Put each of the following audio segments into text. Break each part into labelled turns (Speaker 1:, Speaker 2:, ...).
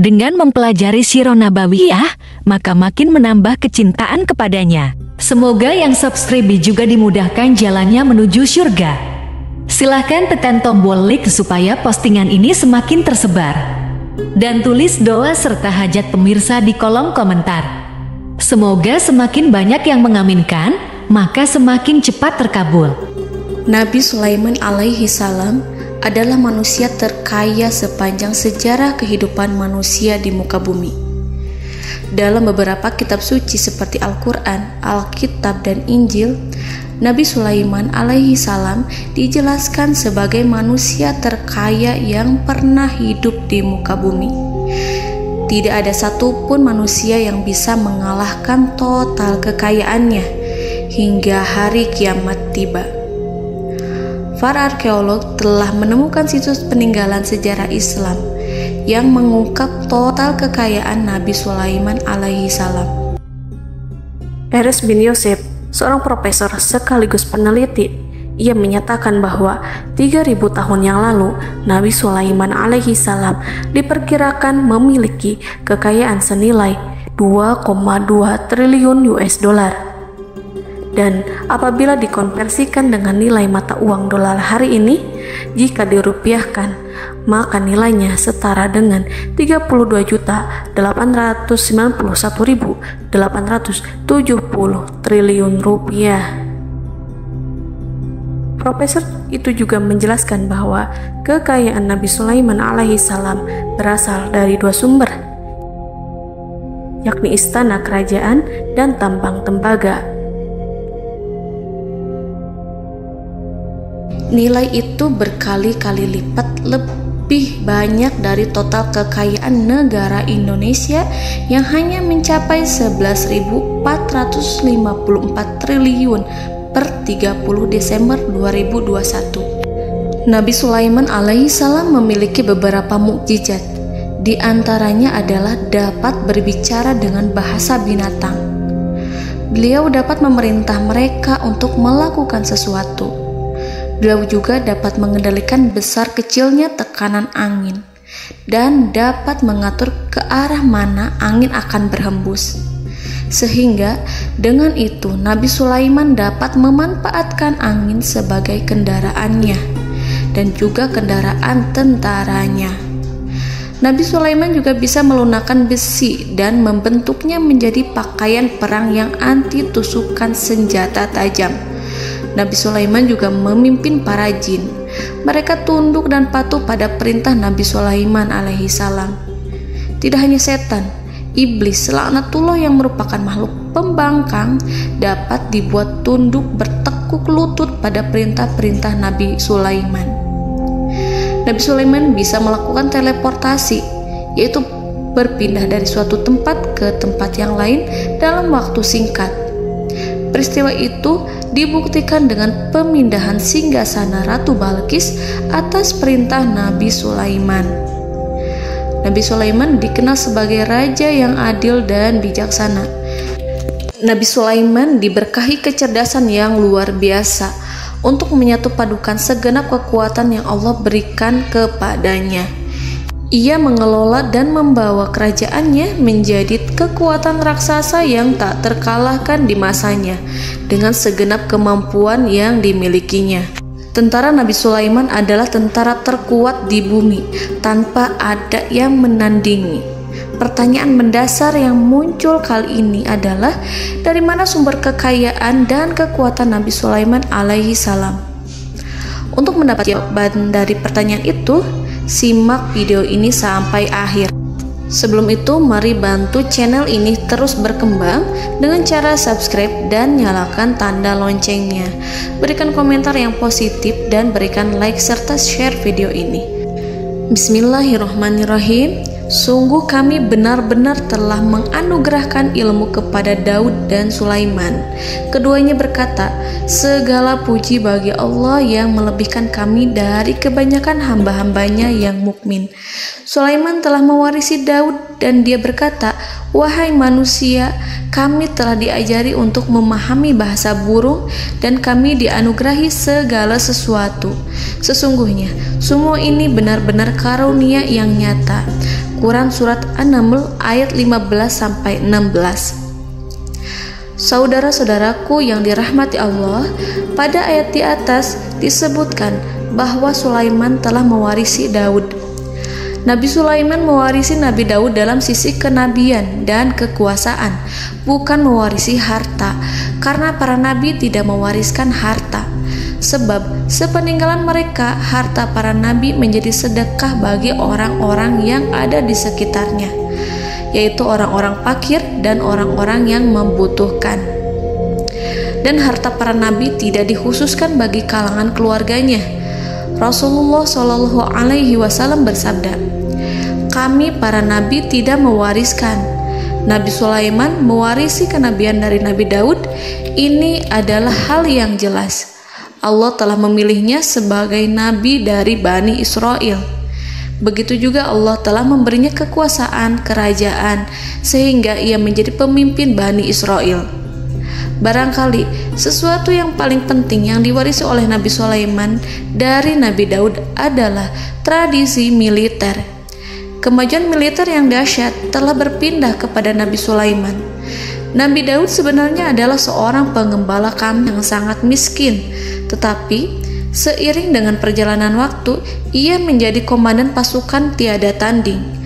Speaker 1: Dengan mempelajari Sirah Nabawiyah, maka makin menambah kecintaan kepadanya. Semoga yang subscribe juga dimudahkan jalannya menuju surga. Silahkan tekan tombol like supaya postingan ini semakin tersebar. Dan tulis doa serta hajat pemirsa di kolom komentar. Semoga semakin banyak yang mengaminkan, maka semakin cepat terkabul.
Speaker 2: Nabi Sulaiman alaihi salam adalah manusia terkaya sepanjang sejarah kehidupan manusia di muka bumi. Dalam beberapa kitab suci seperti Al-Quran, Alkitab, dan Injil, Nabi Sulaiman alaihi salam dijelaskan sebagai manusia terkaya yang pernah hidup di muka bumi. Tidak ada satupun manusia yang bisa mengalahkan total kekayaannya hingga hari kiamat tiba. Para arkeolog telah menemukan situs peninggalan sejarah Islam yang mengungkap total kekayaan Nabi Sulaiman alaihi salam.
Speaker 3: Erez bin Yosef, seorang profesor sekaligus peneliti, ia menyatakan bahwa 3.000 tahun yang lalu Nabi Sulaiman alaihi salam diperkirakan memiliki kekayaan senilai 2,2 triliun US dollar. Dan apabila dikonversikan dengan nilai mata uang dolar hari ini, jika dirupiahkan, maka nilainya setara dengan 32.891.870 triliun rupiah. Profesor itu juga menjelaskan bahwa kekayaan Nabi Sulaiman alaihi salam berasal dari dua sumber, yakni istana kerajaan dan tambang tembaga.
Speaker 2: Nilai itu berkali-kali lipat lebih banyak dari total kekayaan negara Indonesia yang hanya mencapai 11.454 triliun per 30 Desember 2021. Nabi Sulaiman alaihi salam memiliki beberapa mukjizat. Di antaranya adalah dapat berbicara dengan bahasa binatang. Beliau dapat memerintah mereka untuk melakukan sesuatu. Beliau juga dapat mengendalikan besar kecilnya tekanan angin dan dapat mengatur ke arah mana angin akan berhembus. Sehingga dengan itu Nabi Sulaiman dapat memanfaatkan angin sebagai kendaraannya dan juga kendaraan tentaranya. Nabi Sulaiman juga bisa melunakkan besi dan membentuknya menjadi pakaian perang yang anti tusukan senjata tajam. Nabi Sulaiman juga memimpin para jin. Mereka tunduk dan patuh pada perintah Nabi Sulaiman alaihi salam. Tidak hanya setan, iblis laknatullah yang merupakan makhluk pembangkang dapat dibuat tunduk bertekuk lutut pada perintah-perintah Nabi Sulaiman. Nabi Sulaiman bisa melakukan teleportasi, yaitu berpindah dari suatu tempat ke tempat yang lain dalam waktu singkat. Peristiwa itu dibuktikan dengan pemindahan singgasana Ratu Balqis atas perintah Nabi Sulaiman. Nabi Sulaiman dikenal sebagai raja yang adil dan bijaksana. Nabi Sulaiman diberkahi kecerdasan yang luar biasa untuk menyatu padukan segenap kekuatan yang Allah berikan kepadanya. Ia mengelola dan membawa kerajaannya menjadi kekuatan raksasa yang tak terkalahkan di masanya dengan segenap kemampuan yang dimilikinya. Tentara Nabi Sulaiman adalah tentara terkuat di bumi tanpa ada yang menandingi. Pertanyaan mendasar yang muncul kali ini adalah dari mana sumber kekayaan dan kekuatan Nabi Sulaiman alaihi salam? Untuk mendapat jawaban dari pertanyaan itu, simak video ini sampai akhir. Sebelum itu, mari bantu channel ini terus berkembang dengan cara subscribe dan nyalakan tanda loncengnya. Berikan komentar yang positif dan berikan like serta share video ini. Bismillahirrahmanirrahim. Sungguh kami benar-benar telah menganugerahkan ilmu kepada Daud dan Sulaiman. Keduanya berkata, segala puji bagi Allah yang melebihkan kami dari kebanyakan hamba-hambanya yang mukmin. Sulaiman telah mewarisi Daud dan dia berkata, wahai manusia, kami telah diajari untuk memahami bahasa burung dan kami dianugerahi segala sesuatu. Sesungguhnya semua ini benar-benar karunia yang nyata. Quran Surat An-Naml ayat 15-16. Saudara-saudaraku yang dirahmati Allah, pada ayat di atas disebutkan bahwa Sulaiman telah mewarisi Daud. Nabi Sulaiman mewarisi Nabi Daud dalam sisi kenabian dan kekuasaan, bukan mewarisi harta, karena para nabi tidak mewariskan harta. Sebab sepeninggalan mereka, harta para nabi menjadi sedekah bagi orang-orang yang ada di sekitarnya, yaitu orang-orang fakir dan orang-orang yang membutuhkan. Dan harta para nabi tidak dikhususkan bagi kalangan keluarganya. Rasulullah Shallallahu Alaihi Wasallam bersabda, "Kami para nabi tidak mewariskan." Nabi Sulaiman mewarisi kenabian dari Nabi Daud. Ini adalah hal yang jelas. Allah telah memilihnya sebagai nabi dari Bani Israel. Begitu juga Allah telah memberinya kekuasaan kerajaan sehingga ia menjadi pemimpin Bani Israel. Barangkali sesuatu yang paling penting yang diwarisi oleh Nabi Sulaiman dari Nabi Daud adalah tradisi militer. Kemajuan militer yang dahsyat telah berpindah kepada Nabi Sulaiman. Nabi Daud sebenarnya adalah seorang pengembala kambing yang sangat miskin, tetapi seiring dengan perjalanan waktu, ia menjadi komandan pasukan tiada tanding.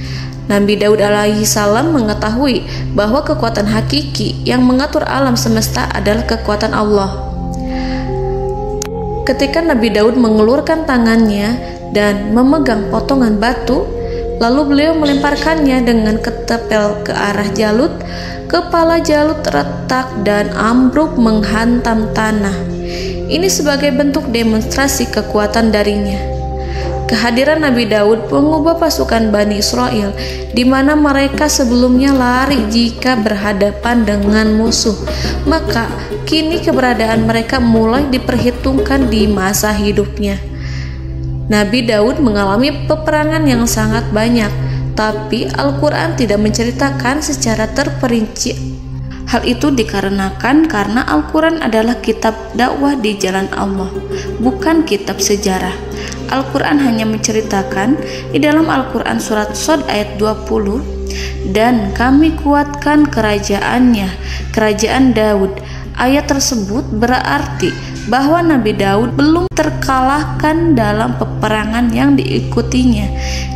Speaker 2: Nabi Daud alaihi salam mengetahui bahwa kekuatan hakiki yang mengatur alam semesta adalah kekuatan Allah. Ketika Nabi Daud mengelurkan tangannya dan memegang potongan batu, lalu beliau melemparkannya dengan ketepel ke arah Jalut, kepala Jalut retak dan ambruk menghantam tanah. Ini sebagai bentuk demonstrasi kekuatan darinya. Kehadiran Nabi Daud mengubah pasukan Bani Israel, di mana mereka sebelumnya lari jika berhadapan dengan musuh. Maka kini keberadaan mereka mulai diperhitungkan di masa hidupnya. Nabi Daud mengalami peperangan yang sangat banyak, tapi Al-Quran tidak menceritakan secara terperinci. Hal itu dikarenakan karena Al-Quran adalah kitab dakwah di jalan Allah, bukan kitab sejarah. Al-Quran hanya menceritakan di dalam Al-Quran surat Shad ayat 20, "Dan kami kuatkan kerajaannya, kerajaan Daud." Ayat tersebut berarti bahwa Nabi Daud belum terkalahkan dalam peperangan yang diikutinya.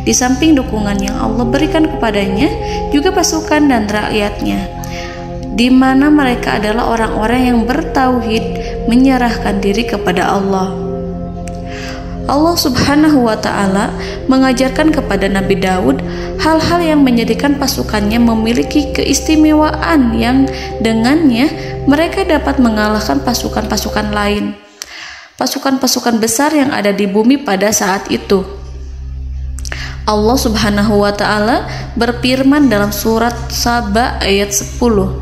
Speaker 2: Di samping dukungan yang Allah berikan kepadanya, juga pasukan dan rakyatnya, di mana mereka adalah orang-orang yang bertauhid, menyerahkan diri kepada Allah. Allah Subhanahu wa Ta'ala mengajarkan kepada Nabi Daud hal-hal yang menjadikan pasukannya memiliki keistimewaan yang dengannya mereka dapat mengalahkan pasukan-pasukan lain, pasukan-pasukan besar yang ada di bumi pada saat itu. Allah Subhanahu wa Ta'ala berfirman dalam surat Saba ayat 10,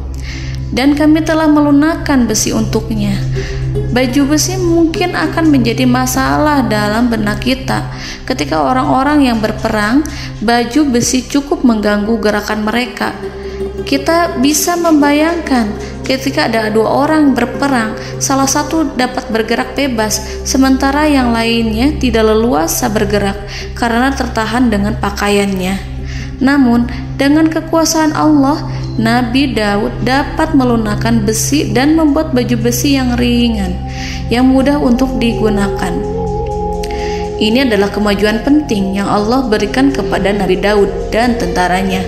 Speaker 2: "Dan kami telah melunakkan besi untuknya." Baju besi mungkin akan menjadi masalah dalam benak kita. Ketika orang-orang yang berperang, baju besi cukup mengganggu gerakan mereka. Kita bisa membayangkan ketika ada dua orang berperang, salah satu dapat bergerak bebas, sementara yang lainnya tidak leluasa bergerak karena tertahan dengan pakaiannya. Namun, dengan kekuasaan Allah, Nabi Daud dapat melunakkan besi dan membuat baju besi yang ringan, yang mudah untuk digunakan. Ini adalah kemajuan penting yang Allah berikan kepada Nabi Daud dan tentaranya.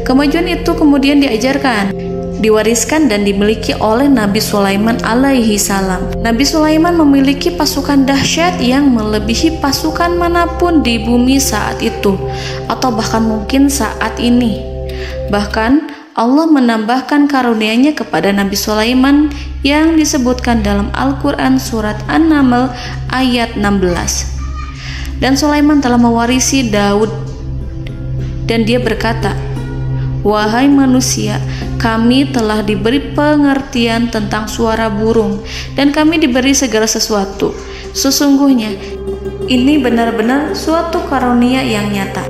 Speaker 2: Kemajuan itu kemudian diajarkan, diwariskan dan dimiliki oleh Nabi Sulaiman alaihi salam. Nabi Sulaiman memiliki pasukan dahsyat yang melebihi pasukan manapun di bumi saat itu, atau bahkan mungkin saat ini. Bahkan Allah menambahkan karunia-Nya kepada Nabi Sulaiman yang disebutkan dalam Al-Quran surat An-Naml ayat 16. Dan Sulaiman telah mewarisi Daud, dan dia berkata, "Wahai manusia, kami telah diberi pengertian tentang suara burung, dan kami diberi segala sesuatu. Sesungguhnya ini benar-benar suatu karunia yang nyata."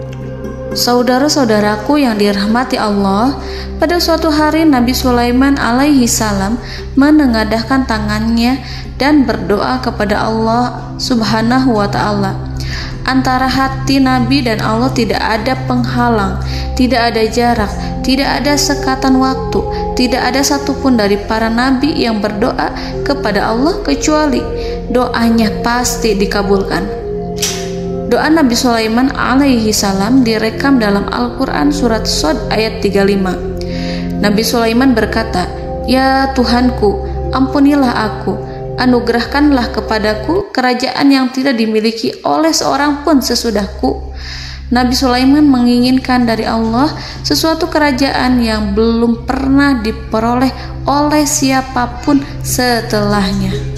Speaker 2: Saudara-saudaraku yang dirahmati Allah, pada suatu hari Nabi Sulaiman alaihi salam menengadahkan tangannya dan berdoa kepada Allah Subhanahu wa ta'ala. Antara hati Nabi dan Allah tidak ada penghalang, tidak ada jarak, tidak ada sekatan waktu, tidak ada satupun dari para nabi yang berdoa kepada Allah kecuali doanya pasti dikabulkan. Doa Nabi Sulaiman alaihi salam direkam dalam Al-Quran surat Shad ayat 35. Nabi Sulaiman berkata, "Ya Tuhanku, ampunilah aku, anugerahkanlah kepadaku kerajaan yang tidak dimiliki oleh seorang pun sesudahku." Nabi Sulaiman menginginkan dari Allah sesuatu kerajaan yang belum pernah diperoleh oleh siapapun setelahnya.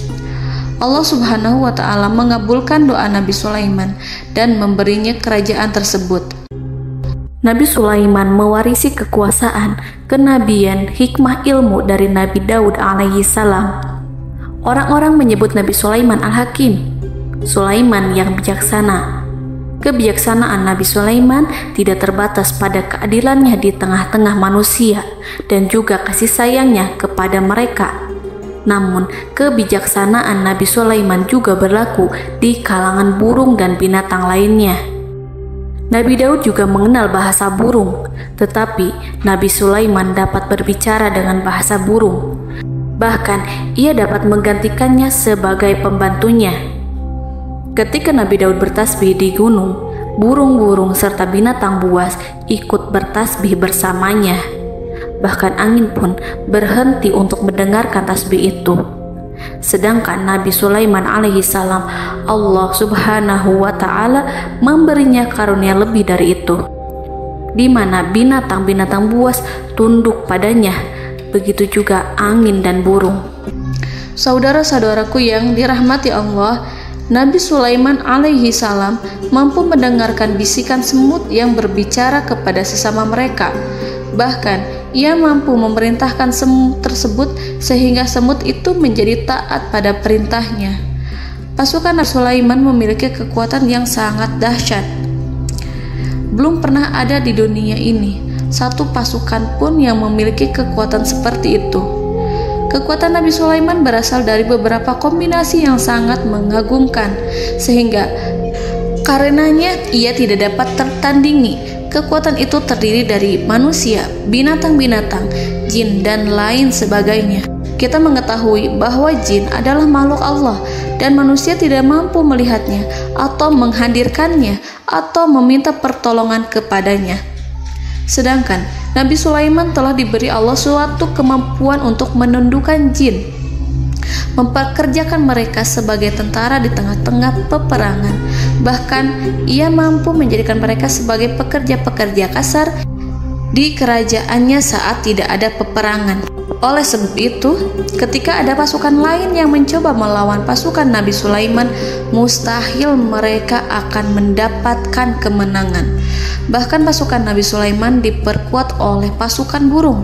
Speaker 2: Allah Subhanahu wa ta'ala mengabulkan doa Nabi Sulaiman dan memberinya kerajaan tersebut.
Speaker 3: Nabi Sulaiman mewarisi kekuasaan, kenabian, hikmah ilmu dari Nabi Daud alaihi salam. Orang-orang menyebut Nabi Sulaiman Al-Hakim, Sulaiman yang bijaksana. Kebijaksanaan Nabi Sulaiman tidak terbatas pada keadilannya di tengah-tengah manusia dan juga kasih sayangnya kepada mereka. Namun, kebijaksanaan Nabi Sulaiman juga berlaku di kalangan burung dan binatang lainnya. Nabi Daud juga mengenal bahasa burung, tetapi Nabi Sulaiman dapat berbicara dengan bahasa burung. Bahkan, ia dapat menggantikannya sebagai pembantunya. Ketika Nabi Daud bertasbih di gunung, burung-burung serta binatang buas ikut bertasbih bersamanya. Bahkan angin pun berhenti untuk mendengarkan tasbih itu. Sedangkan Nabi Sulaiman alaihi salam, Allah Subhanahu wa ta'ala memberinya karunia lebih dari itu, di mana binatang-binatang buas tunduk padanya, begitu juga angin dan burung.
Speaker 2: Saudara-saudaraku yang dirahmati Allah, Nabi Sulaiman alaihi salam mampu mendengarkan bisikan semut yang berbicara kepada sesama mereka. Bahkan ia mampu memerintahkan semut tersebut sehingga semut itu menjadi taat pada perintahnya. Pasukan Nabi Sulaiman memiliki kekuatan yang sangat dahsyat. Belum pernah ada di dunia ini satu pasukan pun yang memiliki kekuatan seperti itu. Kekuatan Nabi Sulaiman berasal dari beberapa kombinasi yang sangat mengagumkan, sehingga karenanya ia tidak dapat tertandingi. Kekuatan itu terdiri dari manusia, binatang-binatang, jin, dan lain sebagainya. Kita mengetahui bahwa jin adalah makhluk Allah dan manusia tidak mampu melihatnya atau menghadirkannya atau meminta pertolongan kepadanya. Sedangkan Nabi Sulaiman telah diberi Allah suatu kemampuan untuk menundukkan jin, memperkerjakan mereka sebagai tentara di tengah-tengah peperangan. Bahkan ia mampu menjadikan mereka sebagai pekerja-pekerja kasar di kerajaannya saat tidak ada peperangan. Oleh sebab itu, ketika ada pasukan lain yang mencoba melawan pasukan Nabi Sulaiman, mustahil mereka akan mendapatkan kemenangan. Bahkan pasukan Nabi Sulaiman diperkuat oleh pasukan burung.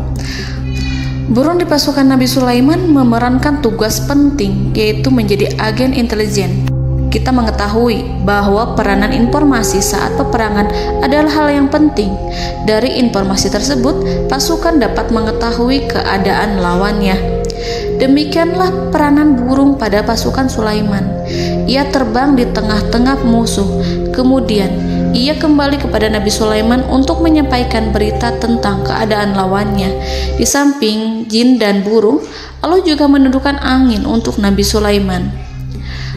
Speaker 2: Burung di pasukan Nabi Sulaiman memerankan tugas penting, yaitu menjadi agen intelijen. Kita mengetahui bahwa peranan informasi saat peperangan adalah hal yang penting. Dari informasi tersebut, pasukan dapat mengetahui keadaan lawannya. Demikianlah peranan burung pada pasukan Sulaiman. Ia terbang di tengah-tengah musuh. Kemudian, ia kembali kepada Nabi Sulaiman untuk menyampaikan berita tentang keadaan lawannya. Di samping jin dan burung, Allah juga menundukkan angin untuk Nabi Sulaiman.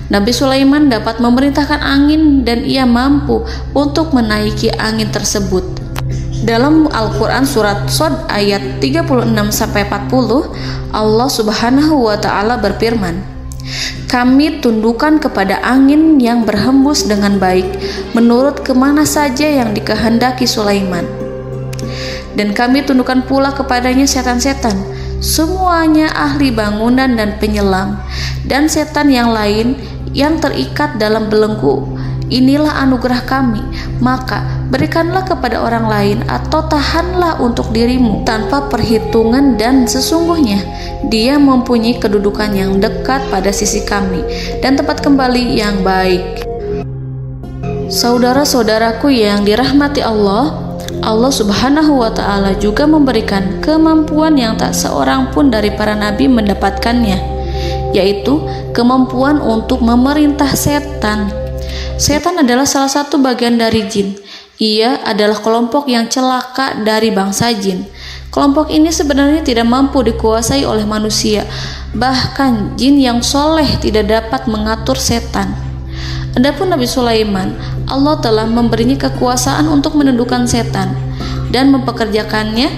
Speaker 2: Nabi Sulaiman dapat memerintahkan angin dan ia mampu untuk menaiki angin tersebut. Dalam Al-Quran surat Shad ayat 36-40, Allah Subhanahu wa ta'ala berfirman, "Kami tundukkan kepada angin yang berhembus dengan baik menurut kemana saja yang dikehendaki Sulaiman. Dan kami tundukkan pula kepadanya setan-setan, semuanya ahli bangunan dan penyelam, dan setan yang lain yang terikat dalam belenggu. Inilah anugerah kami, maka berikanlah kepada orang lain atau tahanlah untuk dirimu tanpa perhitungan, dan sesungguhnya dia mempunyai kedudukan yang dekat pada sisi kami dan tempat kembali yang baik." Saudara-saudaraku yang dirahmati Allah, Allah Subhanahu wa Ta'ala juga memberikan kemampuan yang tak seorang pun dari para nabi mendapatkannya, yaitu kemampuan untuk memerintah setan. Setan adalah salah satu bagian dari jin. Ia adalah kelompok yang celaka dari bangsa jin. Kelompok ini sebenarnya tidak mampu dikuasai oleh manusia. Bahkan jin yang soleh tidak dapat mengatur setan. Adapun Nabi Sulaiman, Allah telah memberinya kekuasaan untuk menundukkan setan dan mempekerjakannya,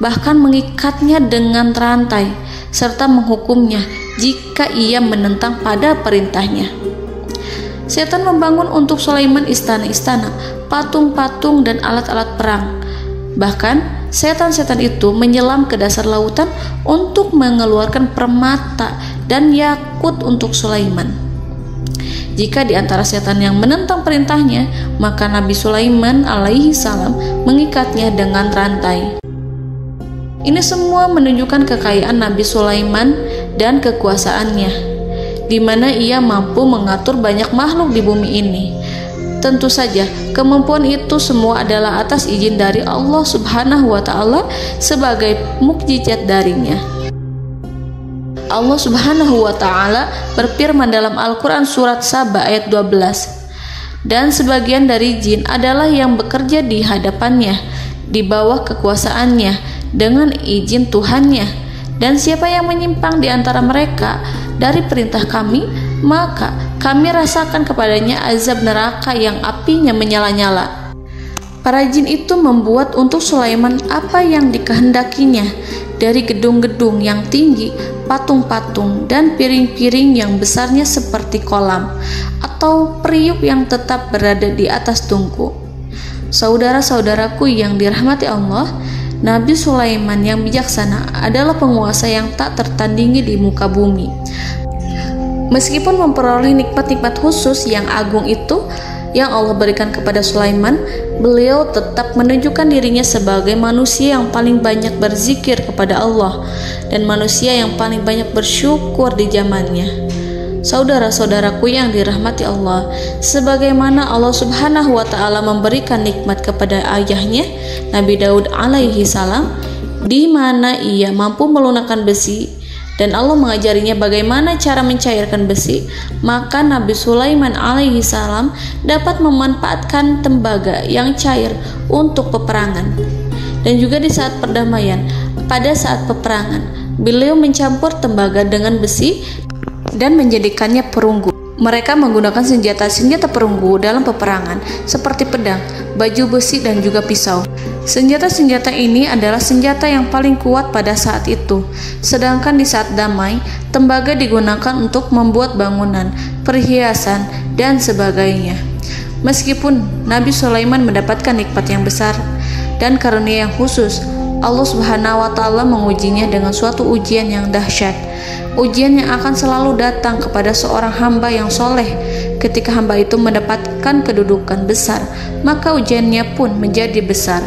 Speaker 2: bahkan mengikatnya dengan rantai serta menghukumnya jika ia menentang pada perintahnya. Setan membangun untuk Sulaiman istana-istana, patung-patung dan alat-alat perang. Bahkan setan-setan itu menyelam ke dasar lautan untuk mengeluarkan permata dan yakut untuk Sulaiman. Jika di antara setan yang menentang perintahnya, maka Nabi Sulaiman alaihi salam mengikatnya dengan rantai. Ini semua menunjukkan kekayaan Nabi Sulaiman dan kekuasaannya, di mana ia mampu mengatur banyak makhluk di bumi ini. Tentu saja, kemampuan itu semua adalah atas izin dari Allah Subhanahu wa Ta'ala sebagai mukjizat darinya. Allah Subhanahu wa Ta'ala berfirman dalam Al-Quran surat Saba ayat 12, dan sebagian dari jin adalah yang bekerja di hadapannya di bawah kekuasaannya dengan izin Tuhannya, dan siapa yang menyimpang di antara mereka dari perintah kami, maka kami rasakan kepadanya azab neraka yang apinya menyala-nyala. Para jin itu membuat untuk Sulaiman apa yang dikehendakinya, dari gedung-gedung yang tinggi, patung-patung, dan piring-piring yang besarnya seperti kolam, atau periuk yang tetap berada di atas tungku. Saudara-saudaraku yang dirahmati Allah, Nabi Sulaiman yang bijaksana adalah penguasa yang tak tertandingi di muka bumi. Meskipun memperoleh nikmat-nikmat khusus yang agung itu yang Allah berikan kepada Sulaiman, beliau tetap menunjukkan dirinya sebagai manusia yang paling banyak berzikir kepada Allah dan manusia yang paling banyak bersyukur di zamannya. Saudara-saudaraku yang dirahmati Allah, sebagaimana Allah Subhanahu wa Ta'ala memberikan nikmat kepada ayahnya Nabi Daud alaihi salam, di mana ia mampu melunakkan besi, dan Allah mengajarinya bagaimana cara mencairkan besi, maka Nabi Sulaiman alaihi salam dapat memanfaatkan tembaga yang cair untuk peperangan. Dan juga di saat perdamaian, pada saat peperangan, beliau mencampur tembaga dengan besi dan menjadikannya perunggu. Mereka menggunakan senjata-senjata perunggu dalam peperangan seperti pedang, baju besi, dan juga pisau. Senjata-senjata ini adalah senjata yang paling kuat pada saat itu. Sedangkan di saat damai, tembaga digunakan untuk membuat bangunan, perhiasan, dan sebagainya. Meskipun Nabi Sulaiman mendapatkan nikmat yang besar dan karunia yang khusus, Allah Subhanahu wa Ta'ala mengujinya dengan suatu ujian yang dahsyat. Ujian yang akan selalu datang kepada seorang hamba yang soleh. Ketika hamba itu mendapatkan kedudukan besar, maka ujiannya pun menjadi besar.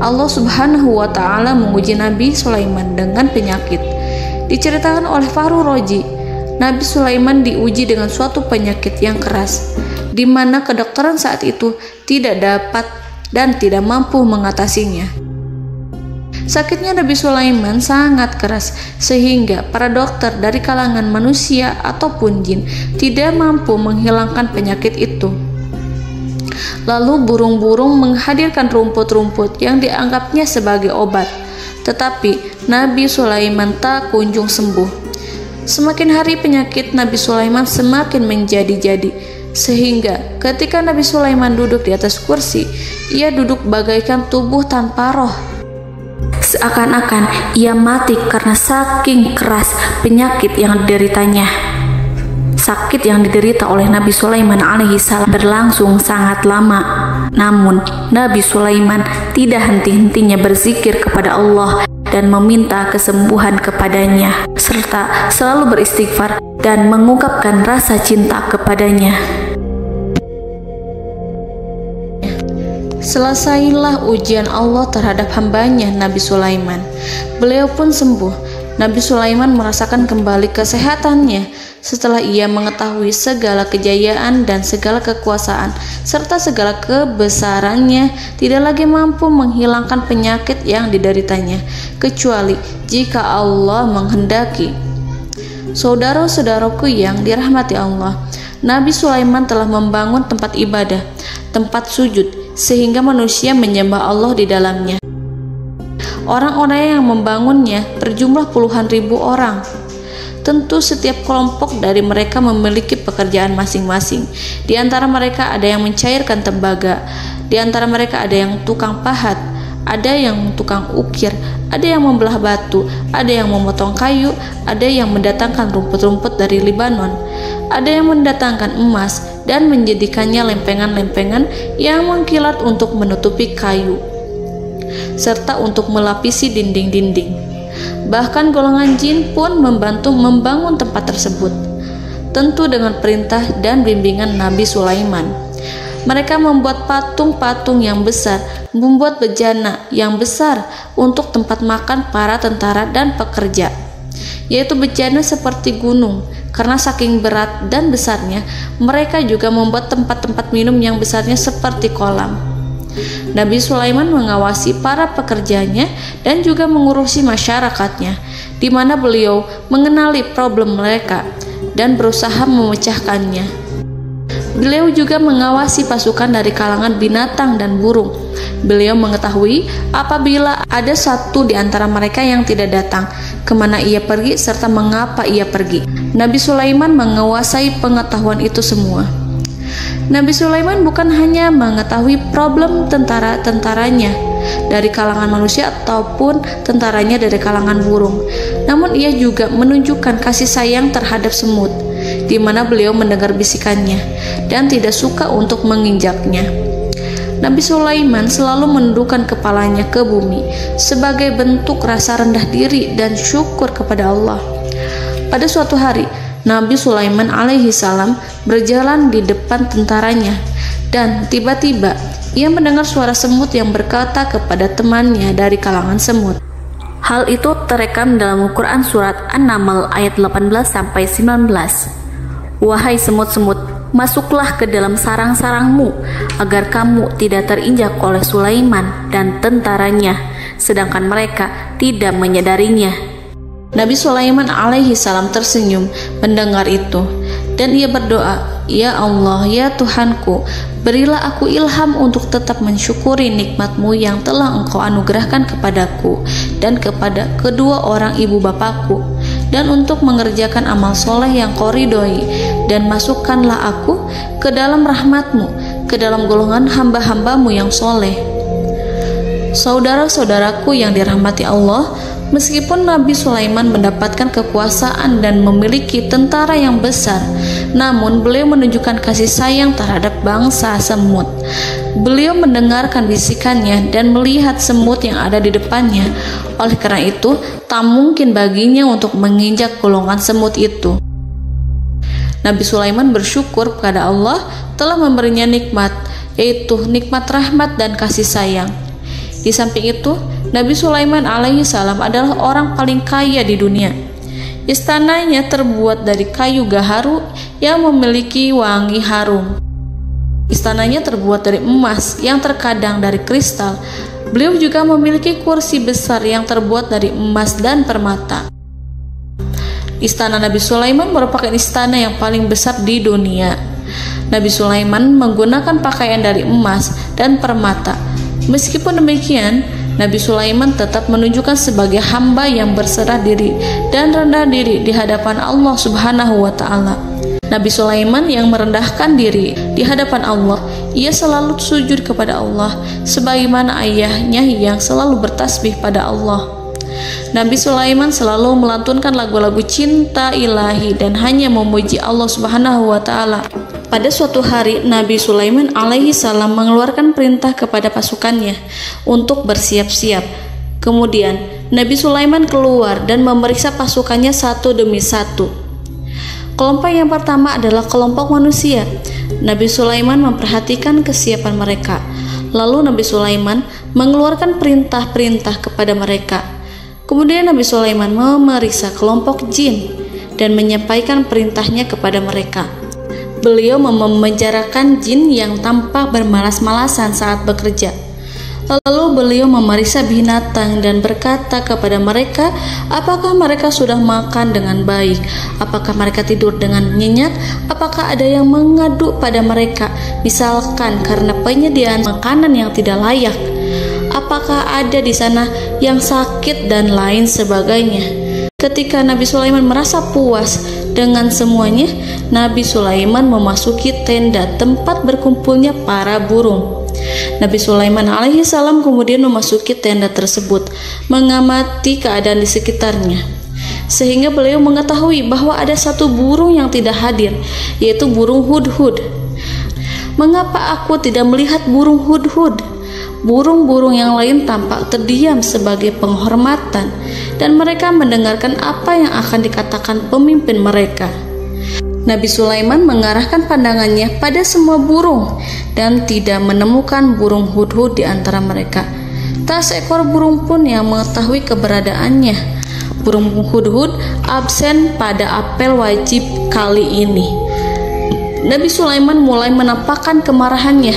Speaker 2: Allah Subhanahu wa Ta'ala menguji Nabi Sulaiman dengan penyakit. Diceritakan oleh Fahru Roji, Nabi Sulaiman diuji dengan suatu penyakit yang keras, di mana kedokteran saat itu tidak dapat dan tidak mampu mengatasinya. Sakitnya Nabi Sulaiman sangat keras sehingga para dokter dari kalangan manusia ataupun jin tidak mampu menghilangkan penyakit itu. Lalu burung-burung menghadirkan rumput-rumput yang dianggapnya sebagai obat, tetapi Nabi Sulaiman tak kunjung sembuh. Semakin hari penyakit Nabi Sulaiman semakin menjadi-jadi, sehingga ketika Nabi Sulaiman duduk di atas kursi, ia duduk bagaikan tubuh tanpa roh.
Speaker 3: Seakan-akan ia mati karena saking keras penyakit yang dideritanya. Sakit yang diderita oleh Nabi Sulaiman alaihi salam berlangsung sangat lama. Namun Nabi Sulaiman tidak henti-hentinya berzikir kepada Allah dan meminta kesembuhan kepadanya, serta selalu beristighfar dan mengungkapkan rasa cinta kepadanya.
Speaker 2: Selesailah ujian Allah terhadap hambanya Nabi Sulaiman. Beliau pun sembuh Nabi Sulaiman merasakan kembali kesehatannya setelah ia mengetahui segala kejayaan dan segala kekuasaan serta segala kebesarannya tidak lagi mampu menghilangkan penyakit yang dideritanya kecuali jika Allah menghendaki. Saudara-saudaraku yang dirahmati Allah, Nabi Sulaiman telah membangun tempat ibadah, tempat sujud, sehingga manusia menyembah Allah di dalamnya. Orang-orang yang membangunnya berjumlah puluhan ribu orang. Tentu setiap kelompok dari mereka memiliki pekerjaan masing-masing. Di antara mereka ada yang mencairkan tembaga, di antara mereka ada yang tukang pahat, ada yang tukang ukir, ada yang membelah batu, ada yang memotong kayu, ada yang mendatangkan rumput-rumput dari Libanon, ada yang mendatangkan emas dan menjadikannya lempengan-lempengan yang mengkilat untuk menutupi kayu serta untuk melapisi dinding-dinding. Bahkan golongan jin pun membantu membangun tempat tersebut, tentu dengan perintah dan bimbingan Nabi Sulaiman. Mereka membuat patung-patung yang besar, membuat bejana yang besar untuk tempat makan para tentara dan pekerja, yaitu bejana seperti gunung. Karena saking berat dan besarnya, mereka juga membuat tempat-tempat minum yang besarnya seperti kolam. Nabi Sulaiman mengawasi para pekerjanya dan juga mengurusi masyarakatnya, di mana beliau mengenali problem mereka dan berusaha memecahkannya. Beliau juga mengawasi pasukan dari kalangan binatang dan burung. Beliau mengetahui apabila ada satu di antara mereka yang tidak datang, kemana ia pergi serta mengapa ia pergi. Nabi Sulaiman menguasai pengetahuan itu semua. Nabi Sulaiman bukan hanya mengetahui problem tentara-tentaranya dari kalangan manusia ataupun tentaranya dari kalangan burung, namun ia juga menunjukkan kasih sayang terhadap semut, di mana beliau mendengar bisikannya dan tidak suka untuk menginjaknya. Nabi Sulaiman selalu menundukkan kepalanya ke bumi sebagai bentuk rasa rendah diri dan syukur kepada Allah. Pada suatu hari, Nabi Sulaiman alaihi salam berjalan di depan tentaranya dan tiba-tiba ia mendengar suara semut yang berkata kepada temannya dari kalangan semut.
Speaker 3: Hal itu terekam dalam Al-Quran surat An-Naml ayat 18-19. Wahai semut-semut, masuklah ke dalam sarang-sarangmu agar kamu tidak terinjak oleh Sulaiman dan tentaranya, sedangkan mereka tidak menyadarinya.
Speaker 2: Nabi Sulaiman alaihi salam tersenyum mendengar itu dan ia berdoa, "Ya Allah, ya Tuhanku, berilah aku ilham untuk tetap mensyukuri nikmat-Mu yang telah Engkau anugerahkan kepadaku dan kepada kedua orang ibu bapakku, dan untuk mengerjakan amal soleh yang Kau ridhoi, dan masukkanlah aku ke dalam rahmat-Mu, ke dalam golongan hamba-hamba-Mu yang soleh." Saudara-saudaraku yang dirahmati Allah, meskipun Nabi Sulaiman mendapatkan kekuasaan dan memiliki tentara yang besar, namun beliau menunjukkan kasih sayang terhadap bangsa semut. Beliau mendengarkan bisikannya dan melihat semut yang ada di depannya. Oleh karena itu, tak mungkin baginya untuk menginjak golongan semut itu. Nabi Sulaiman bersyukur kepada Allah telah memberinya nikmat, yaitu nikmat rahmat dan kasih sayang. Di samping itu, Nabi Sulaiman alaihi salam adalah orang paling kaya di dunia. Istananya terbuat dari kayu gaharu yang memiliki wangi harum. Istananya terbuat dari emas yang terkadang dari kristal. Beliau juga memiliki kursi besar yang terbuat dari emas dan permata. Istana Nabi Sulaiman merupakan istana yang paling besar di dunia. Nabi Sulaiman menggunakan pakaian dari emas dan permata. Meskipun demikian, Nabi Sulaiman tetap menunjukkan sebagai hamba yang berserah diri dan rendah diri di hadapan Allah Subhanahu wa Ta'ala. Nabi Sulaiman yang merendahkan diri di hadapan Allah, ia selalu sujud kepada Allah, sebagaimana ayahnya yang selalu bertasbih pada Allah. Nabi Sulaiman selalu melantunkan lagu-lagu cinta ilahi dan hanya memuji Allah Subhanahu wa Ta'ala. Pada suatu hari, Nabi Sulaiman alaihi salam mengeluarkan perintah kepada pasukannya untuk bersiap-siap. Kemudian, Nabi Sulaiman keluar dan memeriksa pasukannya satu demi satu. Kelompok yang pertama adalah kelompok manusia. Nabi Sulaiman memperhatikan kesiapan mereka. Lalu Nabi Sulaiman mengeluarkan perintah-perintah kepada mereka. Kemudian Nabi Sulaiman memeriksa kelompok jin dan menyampaikan perintahnya kepada mereka. Beliau memenjarakan jin yang tampak bermalas-malasan saat bekerja. Lalu beliau memeriksa binatang dan berkata kepada mereka, apakah mereka sudah makan dengan baik? Apakah mereka tidur dengan nyenyak? Apakah ada yang mengadu pada mereka, misalkan karena penyediaan makanan yang tidak layak? Apakah ada di sana yang sakit dan lain sebagainya? Ketika Nabi Sulaiman merasa puas dengan semuanya, Nabi Sulaiman memasuki tenda tempat berkumpulnya para burung. Nabi Sulaiman alaihi salam kemudian memasuki tenda tersebut, mengamati keadaan di sekitarnya, sehingga beliau mengetahui bahwa ada satu burung yang tidak hadir, yaitu burung hudhud. Mengapa aku tidak melihat burung hudhud? Burung-burung yang lain tampak terdiam sebagai penghormatan, dan mereka mendengarkan apa yang akan dikatakan pemimpin mereka. Nabi Sulaiman mengarahkan pandangannya pada semua burung dan tidak menemukan burung hudhud di antara mereka. Tak seekor burung pun yang mengetahui keberadaannya. Burung hudhud absen pada apel wajib kali ini. Nabi Sulaiman mulai menampakkan kemarahannya.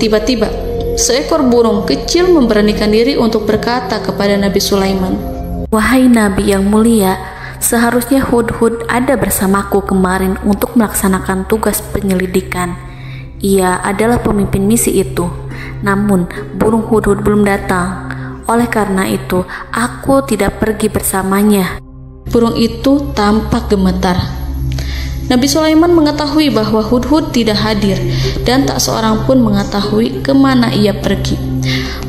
Speaker 2: Tiba-tiba, seekor burung kecil memberanikan diri untuk berkata kepada Nabi Sulaiman,
Speaker 3: "Wahai Nabi yang mulia, seharusnya hudhud ada bersamaku kemarin untuk melaksanakan tugas penyelidikan. Ia adalah pemimpin misi itu. Namun, burung hudhud belum datang. Oleh karena itu, aku tidak pergi bersamanya."
Speaker 2: Burung itu tampak gemetar. Nabi Sulaiman mengetahui bahwa hudhud tidak hadir dan tak seorang pun mengetahui kemana ia pergi.